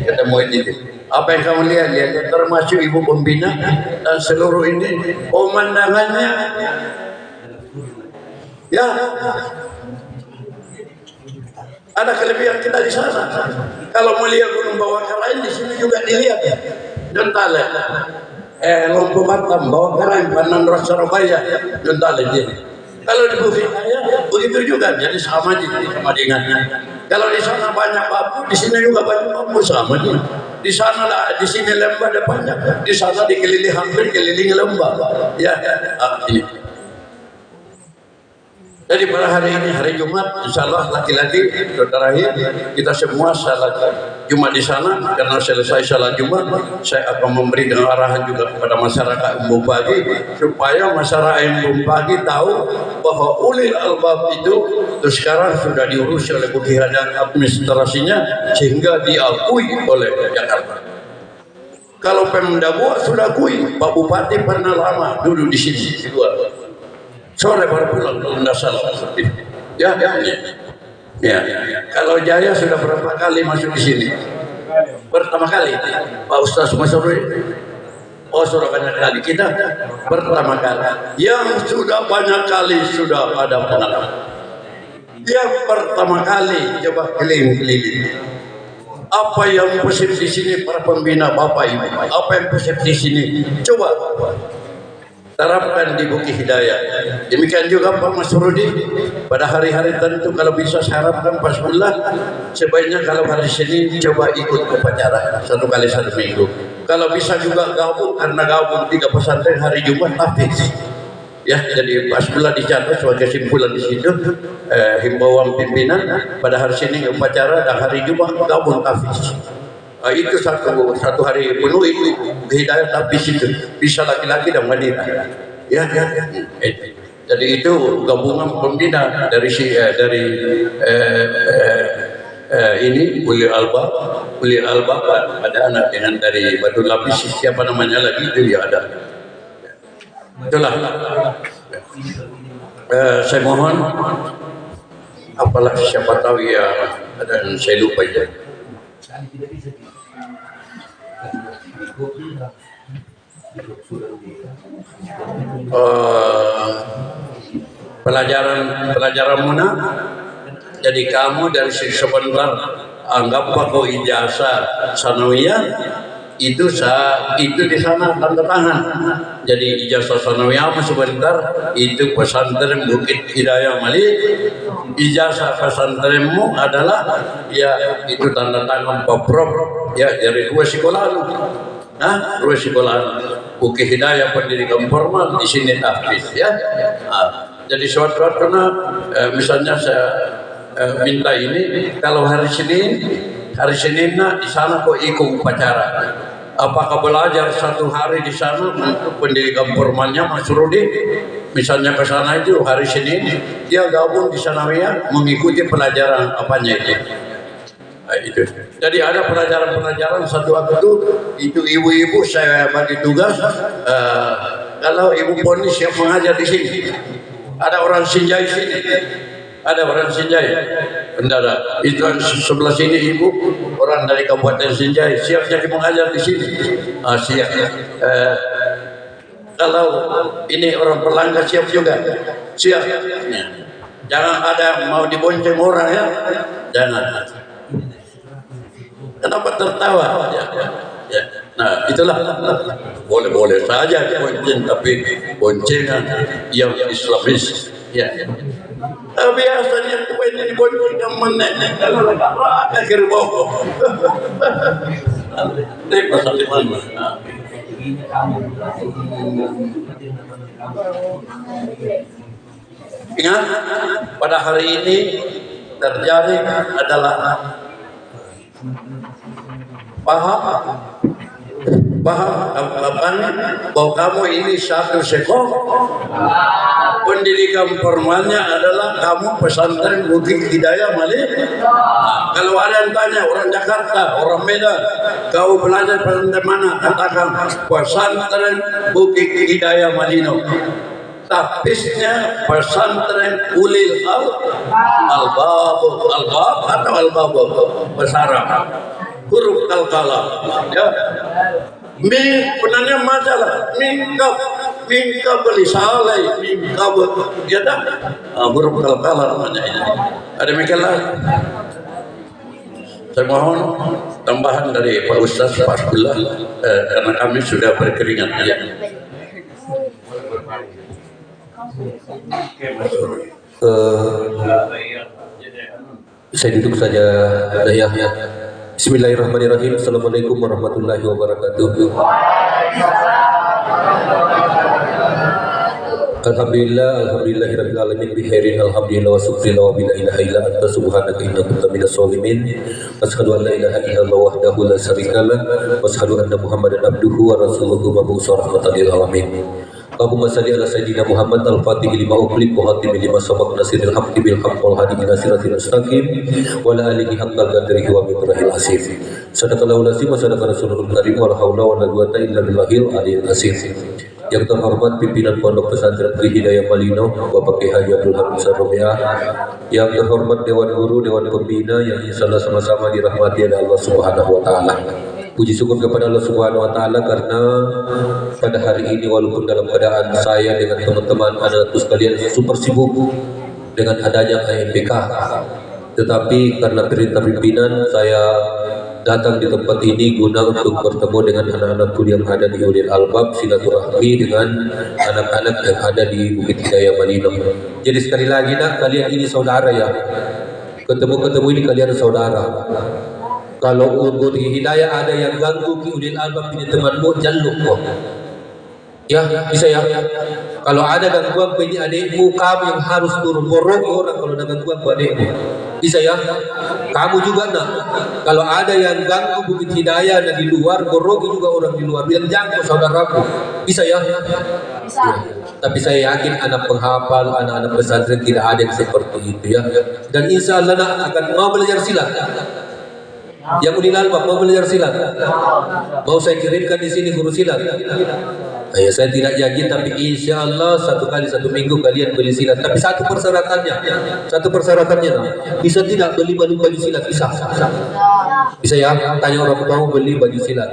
ketemu itu apa yang kamu lihat termasuk ibu pembina dan seluruh ini pemandangannya ya. Ada kelebihan kita di sana. Kalau melihat Gunung Bawah Karain di sini juga dilihat. Jontale, Lompo Batam, Bawah Karain, Pandan Ras Surabaya, Jontale jadi. Kalau di Bukit Hidayah begitu juga, jadi sama dengannya. Kalau di sana banyak bambu, di sini juga banyak bambu sama aja. Di sana lah, di sini lembah ada banyak, di sana dikelilingi hampir kelilingi lembah. Ya, ini. Jadi pada hari ini hari Jumat, insya Allah laki-laki terakhir kita semua salat Jumat di sana. Karena selesai salat Jumat, saya akan memberikan arahan juga kepada masyarakat Embung Pagi supaya masyarakat Embung Pagi tahu bahwa ulil albab itu sekarang sudah diurus oleh Bukit Hidayah administrasinya sehingga diakui oleh Jakarta. Kalau Pemda Goa sudah akui, Pak Bupati pernah lama duduk di sini di luar. Sore baru pulang kalau tidak salah. Ya. Kalau Jaya sudah berapa kali masuk di sini? Pertama kali, Pak Ustaz Masuri. Oh, sudah banyak kali. Kita pertama kali. Yang sudah banyak kali sudah ada pengalaman. Yang pertama kali coba keliling-keliling. Apa yang positif di sini para pembina Bapak Ibu? Apa yang positif di sini? Coba terapkan di Bukit Hidayah. Demikian juga Pak Mas Rudi pada hari-hari tentu kalau bisa saya harapkan Pak Hasbullah sebaiknya kalau hari Senin coba ikut upacara 1 kali 1 minggu. Kalau bisa juga gabung, karena gabung 3 pesantren hari Jumat habis. Ya, jadi Pak Hasbullah dicatat sebagai kesimpulan di situ himbauan pimpinan pada hari Senin upacara dan hari Jumat gabung habis. Itu satu hari penuh itu Hidayah tapi situ bisa laki-laki dan wanita. Ya. Jadi itu gabungan pembina dari ini ulil albab ada anak dengan dari Batu Lapis siapa namanya lagi itu ya ada. Itulah. Saya mohon apalah siapa tahu ya ada yang saya lupa ya. Pelajaran Muna. Jadi kamu dari sebentar anggap kau ijazah sanawiyah itu di sana tanda tangan. Jadi ijazah sanawiyah sebentar itu pesantren Bukit Hidayah Mali. Ijazah pesantrenmu adalah ya itu tanda tangan Pak Prof ya dari 2 sekolahan. 2 sekolahan Bukit Hidayah pendidikan formal di sini tahfiz ya. Jadi suatu misalnya saya minta ini kalau hari Senin di sana kok ikut upacara. Apakah belajar 1 hari di sana untuk pendidikan formalnya Mas Rudi? Misalnya ke sana itu hari Senin dia gabung di sanawiyah mengikuti pelajaran apanya itu. Jadi ada pelajaran satu waktu itu ibu-ibu saya bagi tugas kalau ibu Poni siap mengajar di sini. Ada orang Sinjai sini. Ada orang Sinjai. Bendara. Itu sebelah sini ibu orang dari Kabupaten Sinjai siap jadi mengajar di sini. Siap. Kalau ini orang Perlangga siap juga. Siap. Jangan ada mau dibonceng orang ya. Jangan. Kenapa tertawa? Ya. Ya. Nah, itulah boleh-boleh saja bonceng, tapi boncengan yang Islamis. Ya. Biasanya kue ini bonceng yang menenek kalau akhir bohong. Ini pasal di mana? Ingat, pada hari ini terjadi adalah paham bahwa kamu ini satu sekolah. Pendidikan formalnya adalah kamu pesantren Bukit Hidayah Malino. Nah, kalau ada yang tanya orang Jakarta, orang Medan, kau belajar pesantren mana? Katakan pesantren Bukit Hidayah Malino. Tapisnya pesantren Ulil Albab atau Albab besarang huruf kalkala ya. Benarnya masalah mingkab beli salai mingkab ya dah huruf kalkala namanya ini. Ada mikalah. Saya mohon tambahan dari Pak Ustaz Pak Abdullah karena kami sudah berkeringat ya. Saya duduk saja ya. Bismillahirrahmanirrahim. Assalamualaikum warahmatullahi wabarakatuh. Alhamdulillahirabbil alamin bihairin alhamdulillah wa syukrina wa bila ilaha illa anta subhanaka inna kunta minas sholimin. Asyhadu an la ilaha illallah wahdahu la syarikalah wa asyhadu anna Muhammadan abduhu wa rasuluhu mab'uts rahmatan lil alamin. Allahumma salli ala sayyidina Muhammad al-Fatih lima uqlib wa hatim lima sabaq nasiril haqqi bil haqq wal hadi ila siratil mustaqim wa ala alihi haqqal qadrihi wa miqdarihil azim. Sadaqallahu lazim wa sadaqa rasulul karim wa la haula wa la quwwata illa billahil aliyil azim. Yang terhormat pimpinan Pondok Pesantren Hidayah Malino Bapak Kiai Haji Abdul Hamid Saromia, yang terhormat Dewan Guru, Dewan Pembina yang insyaallah sama-sama dirahmati oleh Allah Subhanahu wa taala. Puji syukur kepada Allah Subhanahu wa taala karena pada hari ini walaupun dalam keadaan saya dengan teman-teman anak-anak sekalian super sibuk dengan adanya AMPK, tetapi karena perintah pimpinan saya datang di tempat ini guna untuk bertemu dengan anak-anakku yang ada di Ulil Albab, silaturahmi dengan anak-anak yang ada di Bukit Hidayah Malino. Jadi sekali lagi nak, kalian ini saudara ya. Ketemu-ketemu ini kalian saudara. Kalau Bukit Hidayah ada yang ganggu ki Ulil Albab ini temanmu, jaluk kok. Ya, bisa ya. Kalau ada gangguan punya adikmu, kamu yang harus turun borong orang kalau ada gangguan ke adikmu. Bisa ya. Kamu juga nak. Kalau ada yang ganggu Bukit Hidayah dan di luar, borong juga orang di luar. Bilang jangan saudaraku. Bisa ya. Bisa. Ya. Tapi saya yakin anak penghafal, anak-anak pesantren tidak ada yang seperti itu ya. Dan insya Allah nak akan mau belajar silat. Yang Ulil Albab mau belajar silat. Mau saya kirimkan di sini guru silat. Ya, saya tidak janji, tapi insya Allah satu kali satu minggu kalian beli silat. Tapi satu persyaratannya, bisa tidak beli baju silat? Bisa ya. Tanya orang tua beli baju silat.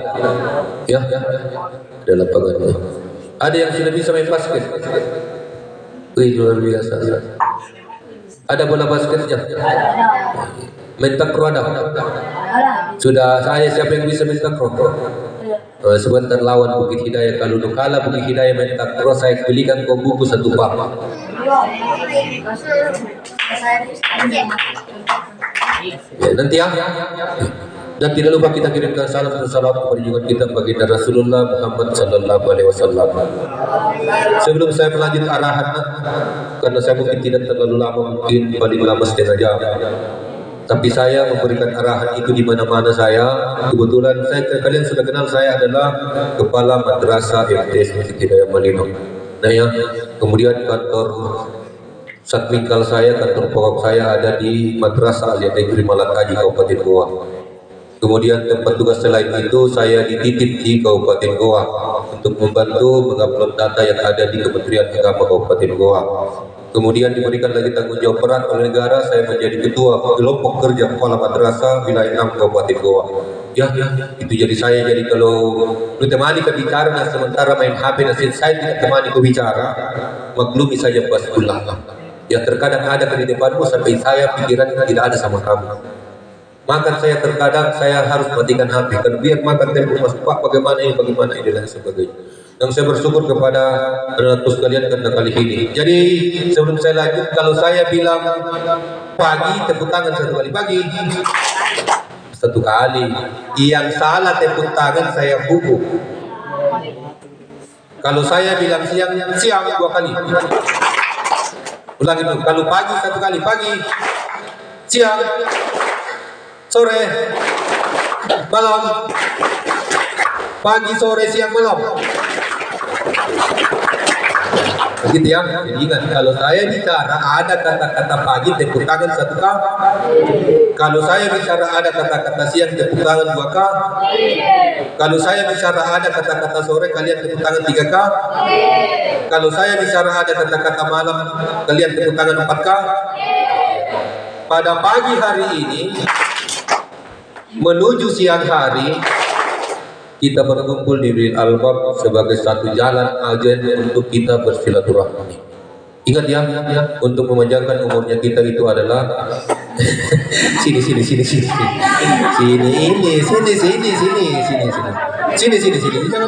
Ya, ada lapangannya. Ada yang sudah bisa main basket? Wih, luar biasa. Ada bola basketnya? Main takraw ada? Sudah saya siapa yang bisa main takraw? Sebentar lawan Bukit Hidayah. Kalau kalah Bukit Hidayah main takraw, saya belikan kau buku satu bab. Ya, nanti ya. Dan tidak lupa kita kirimkan salam dan salawat kepada junjungan kita baginda Rasulullah Muhammad sallallahu alaihi wasallam. Sebelum saya melanjut arahan, karena saya mungkin tidak terlalu lama, mungkin paling lama setengah jam. Tapi saya memberikan arahan itu di mana-mana saya. Kebetulan kalian sudah kenal saya adalah kepala madrasah MTS Bukit Hidayah Malino. Nah ya, kemudian kantor Satmikal saya, kantor pokok saya ada di Madrasah Aliyah Negeri Malakaji Kabupaten Goa. Kemudian tempat tugas selain itu saya dititip di Kabupaten Goa untuk membantu mengupload data yang ada di Kementerian Agama Kabupaten Goa. Kemudian diberikan lagi tanggung jawab berat oleh negara, saya menjadi ketua kelompok kerja kepala madrasah wilayah 6 Kabupaten Goa. Ya, itu jadi saya. Jadi kalau lu temani ke bicara, nah sementara main HP, nah saya tidak temani ke bicara, maklumi saja pas pulang. Ya terkadang ada di depanmu sampai saya pikiran tidak ada sama kamu. Makan saya terkadang saya harus matikan HP karena biar makan tempo masuk Pak bagaimana ini dan sebagainya. Dan saya bersyukur kepada anak-anakku sekalian karena kali ini. Jadi sebelum saya lanjut, kalau saya bilang pagi, tepuk tangan satu kali pagi. Satu kali. Yang salah tepuk tangan saya hukum. Kalau saya bilang siang, siang 2 kali. Ulang itu. Kalau pagi satu kali pagi, siang, sore, malam, pagi, sore, siang, malam. Begitu ya. Jadi ingat, kalau saya bicara ada kata-kata pagi tepuk tangan 1 kali. Kalau saya bicara ada kata-kata siang tepuk tangan 2 kali. Kalau saya bicara ada kata-kata sore kalian tepuk tangan 3 kali. Kalau saya bicara ada kata-kata malam kalian tepuk tangan 4 kali. Pada pagi hari ini menuju siang hari kita berkumpul di Ulil Albab sebagai satu jalan agen untuk kita bersilaturahmi. Ingat ya, untuk memanjangkan umurnya kita itu adalah sini jangan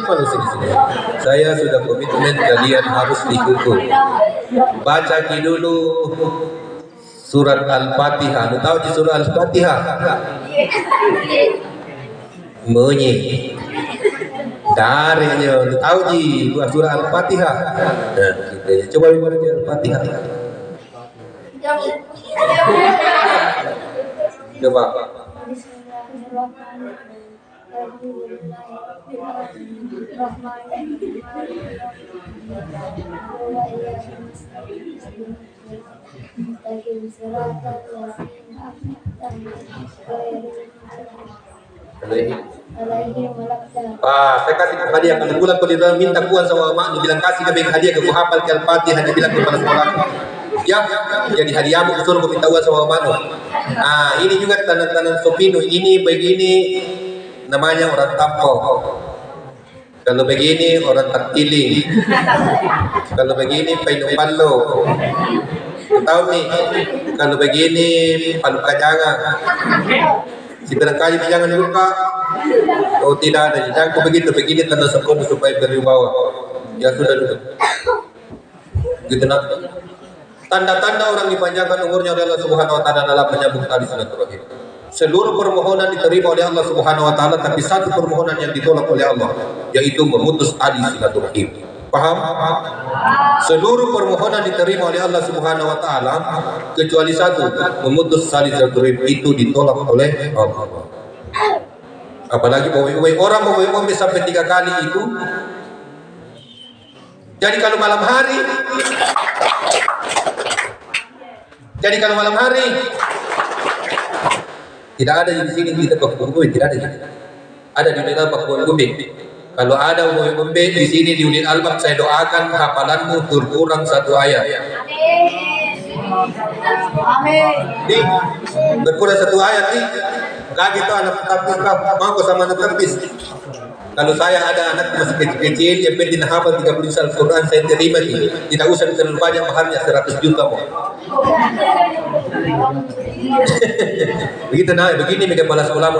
malu sini. Saya sudah komitmen kalian harus dihukum. Baca dulu surat Al-Fatihah. Tahu di surah Al-Fatihah? Menyi. Darinya tahu di surah Al-Fatihah. Nah, kita coba baca Al-Fatihah. Coba. Saya kasih hadiah kalau pulang kalau minta kuan sama mak dia bilang kasih kami hadiah ke hafal ke Al-Fatihah dia bilang kepada sekolah. Ya, jadi hadiahmu suruh minta uang sama mak. Ini juga tanah-tanah Sopino ini begini namanya orang Tampo. Kalau begini orang Taktiling. Kalau begini Painopalo. Tahu nih, kalau begini Palu Kajangan. Si barangkali jangan lupa. Oh tidak ada, jangan begitu begini tanda sekolah supaya berwibawa. Ya sudah dulu. Gitu nak. Tanda-tanda orang dipanjangkan umurnya oleh Allah Subhanahu Wa Taala dalam menyambung tali silaturahim. Seluruh permohonan diterima oleh Allah Subhanahu Wa Taala, tapi satu permohonan yang ditolak oleh Allah, yaitu memutus tali silaturahim. Paham? Seluruh permohonan diterima oleh Allah Subhanahu Wa Taala kecuali satu, memutus tali silaturahim itu ditolak oleh Allah. Apalagi orang mau sampai 3 kali itu. Jadi kalau malam hari tidak ada di sini kita Pakuan Gombe, tidak ada. Ada di dalam Pakuan Gombe. Kalau ada Gombe di sini di Ulil Albab, saya doakan hafalanmu berkurang 1 ayat. Amin. Berkurang 1 ayat nih. Kaget tuh anak tapis mau sama anak tapis. Kalau saya ada anak masih kecil yang penting hafal 30 juz Al-Quran, saya terima nih. Tidak usah terlalu banyak maharnya 100 juta mau. Begitu nah, begini mereka kepala sekolah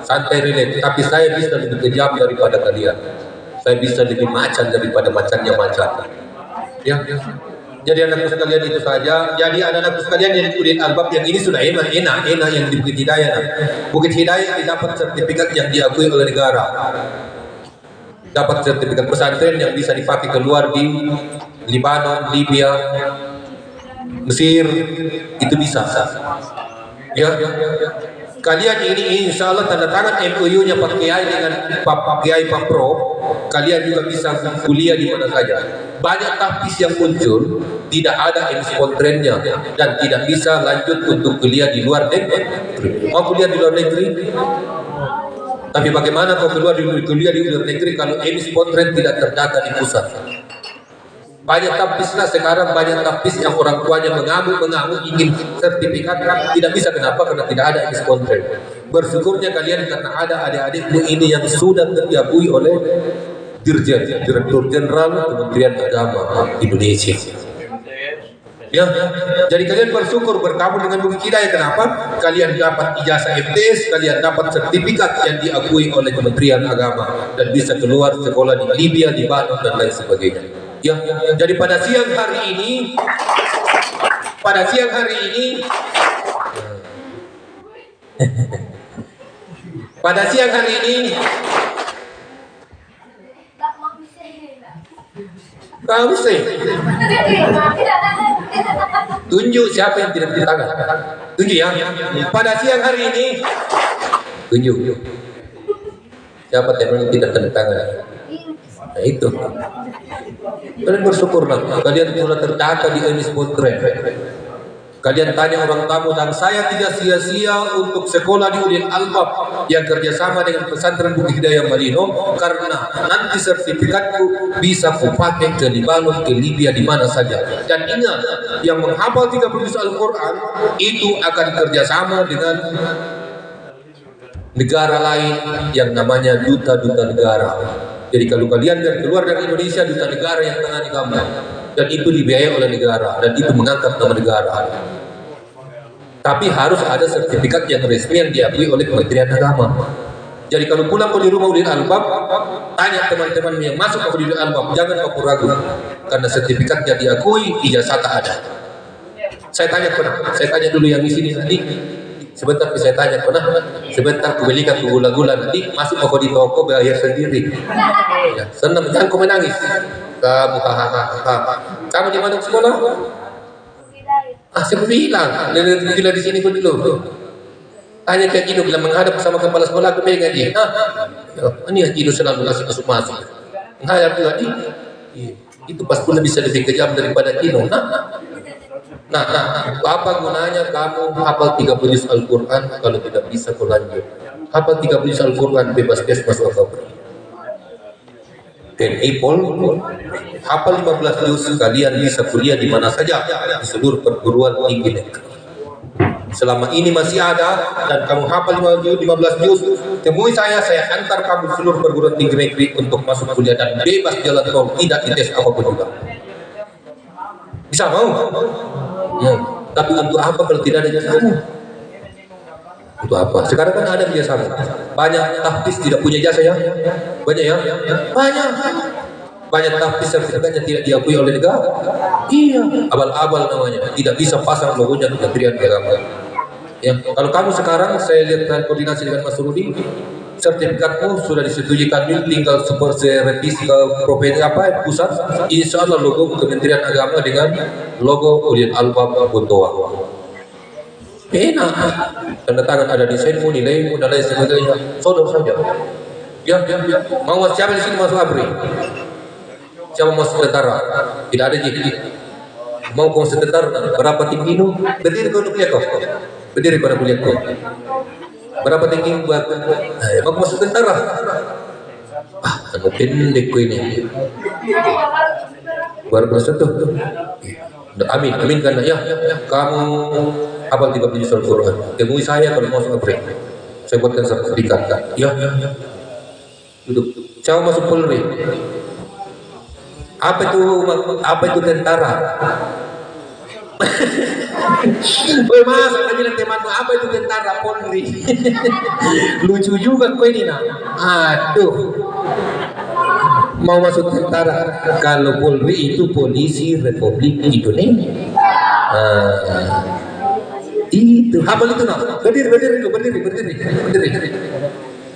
santai relax. Tapi saya bisa lebih kejam daripada kalian. Saya bisa lebih macan daripada macannya macan. Ya. Jadi anak-anak sekalian itu saja. Jadi anak-anak sekalian yang di Ulil Albab yang ini sudah enak yang di Bukit Hidayah. Bukit Hidayah didapat sertifikat yang diakui oleh negara. Dapat sertifikat pesantren yang bisa dipakai keluar di Libanon, Libya, Mesir, itu bisa. Ya. Kalian ini insya Allah tanda tangan MOU-nya Pak Kiai dengan Pak Kiai Pak Pro, kalian juga bisa kuliah di mana saja. Banyak tahfiz yang muncul tidak ada ekspontrennya dan tidak bisa lanjut untuk kuliah di luar negeri. Mau kuliah di luar negeri? Tapi bagaimana kau kuliah di luar negeri kalau ekspontren tidak terdata di pusat? Banyak tahfizlah sekarang, banyak tahfiz yang orang tuanya mengamuk ingin sertifikat, tidak bisa. Kenapa? Karena tidak ada ekspontren. Bersyukurnya kalian karena ada adik-adikmu ini yang sudah diakui oleh Direktur Jenderal Kementerian Agama Indonesia. Ya, jadi kalian bersyukur bergabung dengan Bukit Hidayah. Kenapa? Kalian dapat ijazah MTS, kalian dapat sertifikat yang diakui oleh Kementerian Agama dan bisa keluar sekolah di Libya, di Bandung dan lain sebagainya. Ya, jadi pada siang hari ini, kamu sih tunjuk siapa yang tidak tepuk tangan. Tunjuk ya. Pada siang hari ini tunjuk siapa yang tidak tepuk tangan. Nah itu. Kalian bersyukurlah. Kalian sudah terdata di Enis Potret. Kalian tanya orang tamu, dan saya tidak sia-sia untuk sekolah di Ulil Albab yang kerjasama dengan pesantren Bukit Hidayah Malino, karena nanti sertifikatku bisa kupakai ke Libanon, ke Libya, di mana saja. Dan ingat, yang menghafal 30 juz Al-Quran itu akan kerjasama dengan negara lain yang namanya duta-duta negara. Jadi kalau kalian keluar dari Indonesia, duta negara yang tengah di kamu, dan itu dibiayai oleh negara, dan itu mengangkat nama negara. Tapi harus ada sertifikat yang resmi yang diakui oleh Kementerian Agama. Jadi kalau pulang di rumah Ulil Albab, tanya teman-teman yang masuk ke Ulil Albab, jangan kau ragu, karena sertifikatnya diakui, ijazah ada. Saya tanya dulu yang di sini nanti. Sebentar saya tanya, sebentar aku belikan gula-gula, nanti masuk kau di toko bayar sendiri. Ya, senang, jangan kau menangis. Kamu kamu di mana sekolah? Saya bilang, bila di sini pun dulu. Tanya ke Gino, bila menghadap sama kepala sekolah, aku pengen dia. Ini Gino selalu masuk. Menghadap juga itu pas pun bisa lebih kejam daripada Gino. Nah, apa gunanya kamu hafal 30 juz Al-Quran kalau tidak bisa kau lanjut? Hafal 30 juz Al-Quran bebas masuk akal. TNI Polri hafal 15 juz, kalian bisa kuliah di mana saja di seluruh perguruan tinggi negeri. Selama ini masih ada dan kamu hafal 15 juz, temui saya antar kamu seluruh perguruan tinggi negeri untuk masuk kuliah dan bebas jalan tol, tidak dites apapun juga. Bisa mau? Ya. Tapi untuk apa kalau tidak ada jasamu? Untuk apa? Sekarang kan ada jasamu. Banyak tahfiz tidak punya jasa ya? Banyak ya? Banyak tahfiz sertifikatnya tidak diakui oleh negara. Iya, abal-abal namanya. Tidak bisa pasang logonya Kementerian Agama. Ya, kalau kamu sekarang saya lihat koordinasi dengan Mas Rudi, sertifikatmu sudah disetujui kami, tinggal seperti revisi ke provinsi pusat. Insya Allah logo Kementerian Agama dengan logo Ulil Albab Bontoa. Enak, tanda tangan ada desainmu, nilaimu dan lain sebagainya. Sodor saja. Ya. Mau siapa di sini masuk ABRI? Siapa masuk tentara? Tidak ada jadi. Mau kau tentara? Berapa tinggimu? Berdiri kau lihat kau. Berdiri pada kuliah kau. Berapa tinggi buat? Mau masuk tentara? Anu pendek kau ini. Baru masuk tuh. Amin kan ya. Kamu hafal 30 juz Al-Quran. Temui saya kalau mau masuk ABRI. Saya buatkan sertifikat. Ya. Duduk. Siapa masuk Polri? Apa itu tentara? Woi mas, tanya temanmu apa itu tentara Polri? Lucu juga kau ini nak. Aduh. Mau masuk tentara? Kalau Polri itu Polisi Republik Indonesia. Itu hafal itu nak. Berdiri.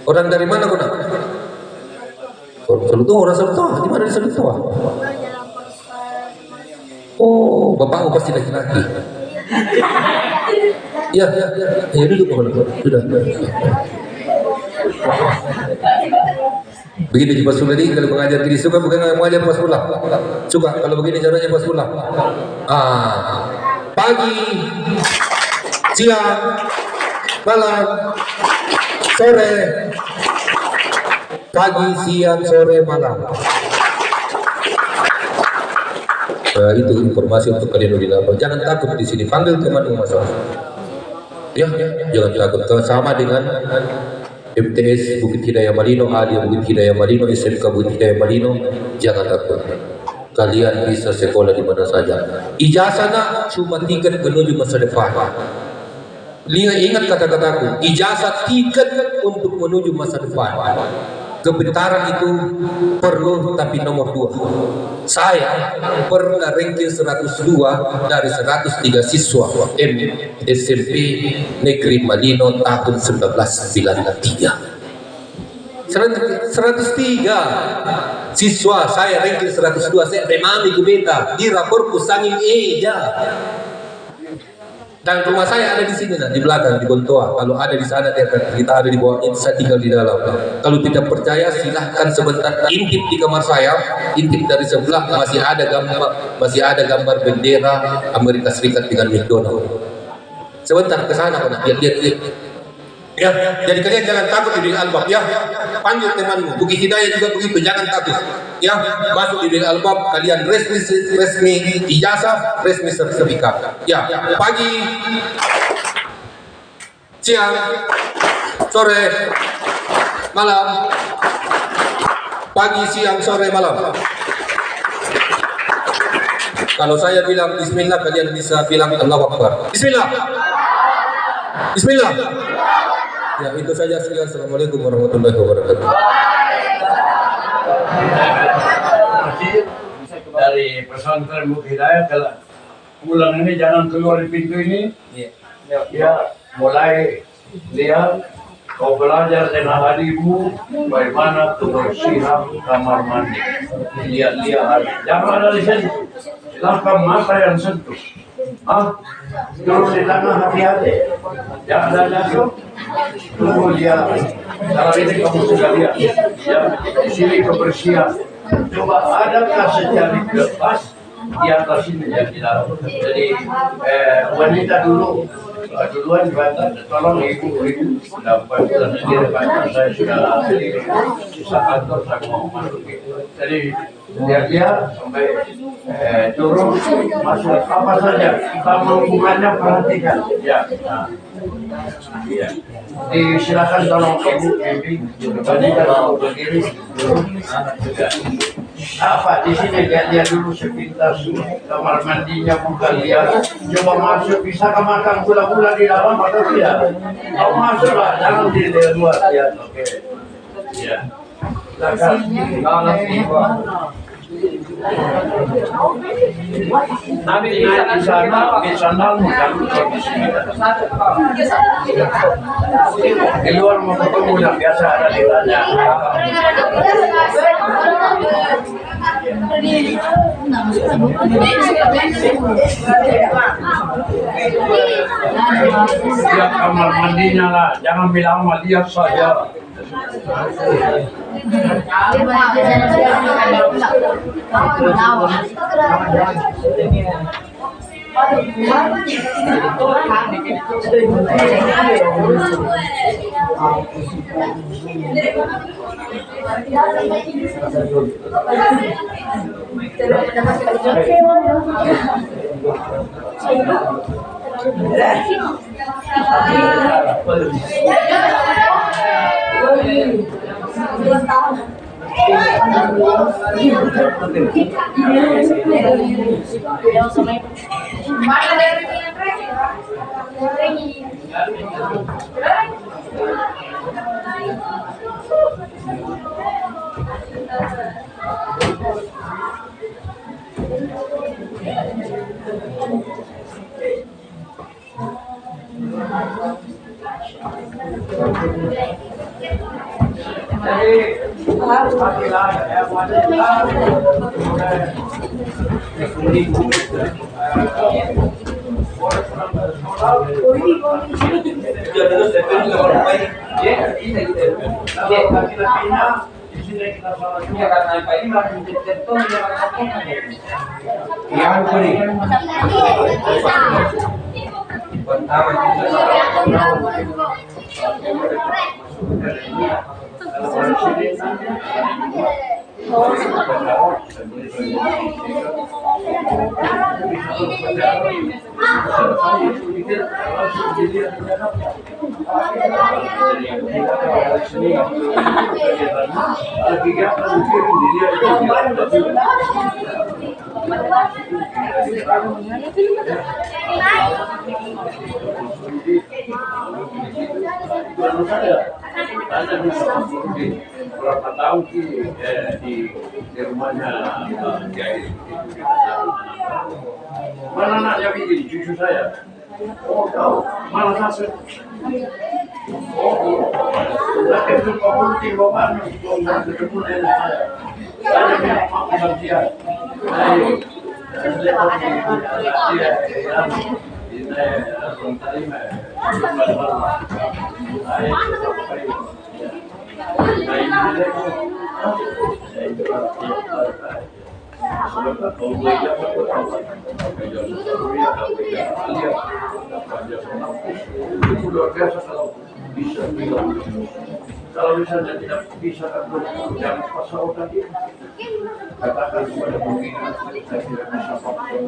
Orang dari mana kau nak? Orang Salutoa. Di mana di Salutoa? Oh, bapakmu pasti laki-laki. Ya, duduk sudah. Begini Pak Suladi kalau mengajar gini, suka bukan mengajar pas pulang. Suka kalau begini caranya pas pulang. Pagi, siang, malam, sore. Pagi, siang, sore, malam. Itu informasi untuk kalian Ulil Albab. Jangan takut di sini, panggil temanmu masuk. Ya, jangan takut. Sama dengan MTS Bukit Hidayah Malino, Adia Bukit Hidayah Malino, SMK Bukit Hidayah Malino, jangan takut. kalian bisa sekolah di mana saja. Ijazahnya cuma tiket menuju masa depan. Ingat kata-kataku, ijazah tiket untuk menuju masa depan. Kepintaran itu perlu, tapi nomor 2. Saya pernah ranking 102 dari 103 siswa SMP Negeri Malino tahun 1993. 103 siswa saya ranking 102. Saya remami kubeta di rapor kusangin ya. Dan rumah saya ada di sini, di belakang, di Bontoa. Kalau ada di sana, kita ada di bawah, saya tinggal di dalam. Kalau tidak percaya, silahkan sebentar intip di kamar saya. Intip dari sebelah masih ada gambar bendera Amerika Serikat dengan McDonald. Sebentar ke sana, lihat. Ya, jadi kalian jangan takut di Al-Bab ya. Panggil temanmu. Bukit Hidayah juga begitu, jangan takut. Ya, masuk di Al-Bab, kalian resmi ijazah, resmi sertifikat. Ya, pagi, siang, sore, malam. Pagi, siang, sore, malam. Kalau saya bilang bismillah, kalian bisa bilang Allahu Akbar. Bismillah. Bismillah. Ya, itu saja. Assalamualaikum warahmatullahi wabarakatuh. Dari pesantren Bukit Hidayah, kalau pulang ini jangan keluar di pintu ini. Ya, mulai lihat, kau belajar dengan adikmu bagaimana kebersihan kamar mandi. Lihat, jangan ada di sini. Silahkan mata yang sentuh. Terus di tangan hati-hati. Jangan ada jatuh. Tunggu dia. Kalau ini kamu sudah lihat. Ya, di sini kebersihan. Coba adakah sejari lepas di atas ini yang di dalam. Jadi wanita duluan dibantu. Tolong ibu dapat sendiri banyak. Saya sudah sendiri sisa kantor saya mau masuk. Jadi lihat sampai turun masuk apa saja. Kalau hubungannya perhatikan. Ya. Ya. Silakan tolong ibu bimbing. Tadi kalau berdiri apa di sini lihat dulu sepintas kamar mandinya bukan lihat. Coba masuk, bisa makan gula-gula di dalam atau tidak? Kau masuklah, jangan di luar. Ya, oke. Ya. Nanti di sana mudah di sini. Di luar mau ketemu yang biasa ada di tanya. Lihat kamar mandinya lah, jangan bilang mau lihat saja. Kalau saya ada di berapa tahun di rumahnya Kiai. Mana anaknya begini, cucu saya. Oh, tahu. Mana hasil? Oh, nanti itu penting bapak ketemu dengan saya. Saya bilang maaf dia. Kalau misalnya tidak bisa jangan pasal tadi katakan kepada pimpinan saya tidak bisa pakai.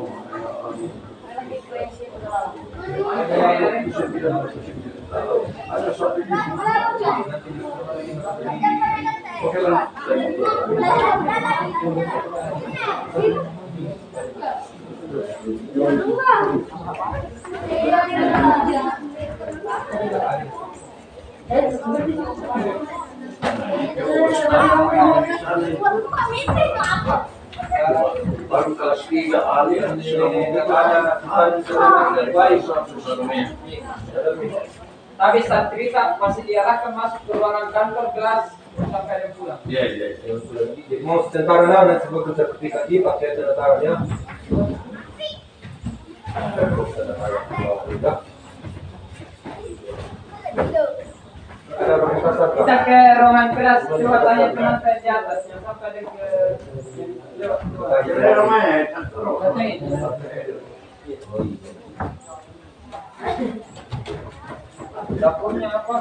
Ada suatu oke lah. Baru kelas 3 alih Tapi saat cerita masih diarahkan masuk ke ruangan kantor kelas sampai ada pulang. Iya. Mau tentara mana sebut sertifikat dipakai tentaranya? Kita ke ruangan kelas, coba tanya pengantin di atas yang sampai ada ke lewat. Dapurnya apa?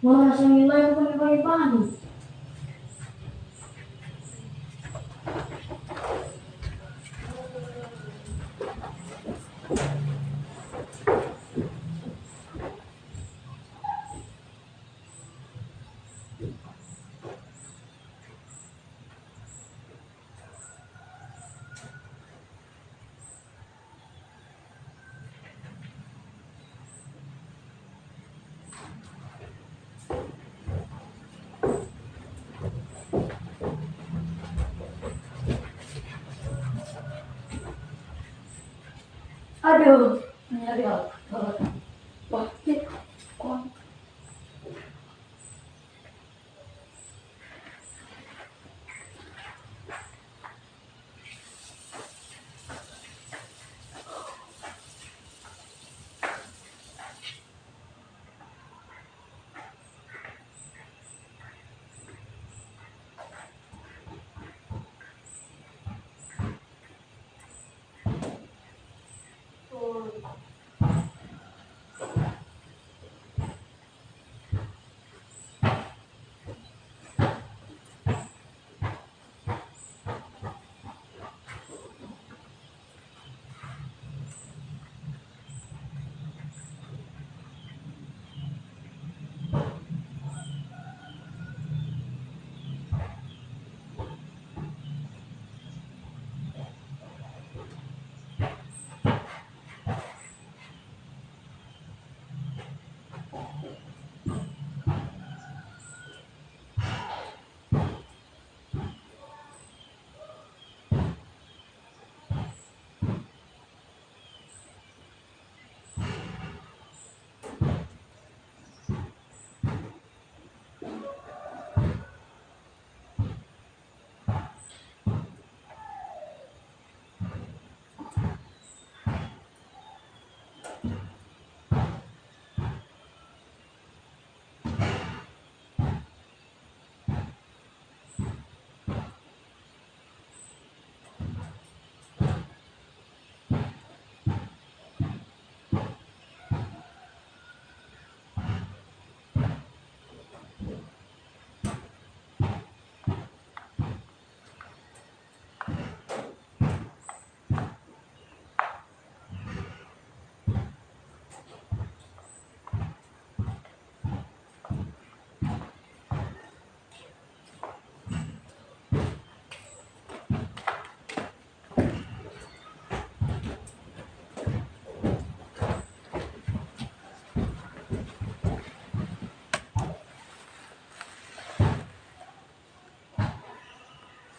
Wala sa nilay ko pag-iba-ibahan. Aduh, nangyari ako.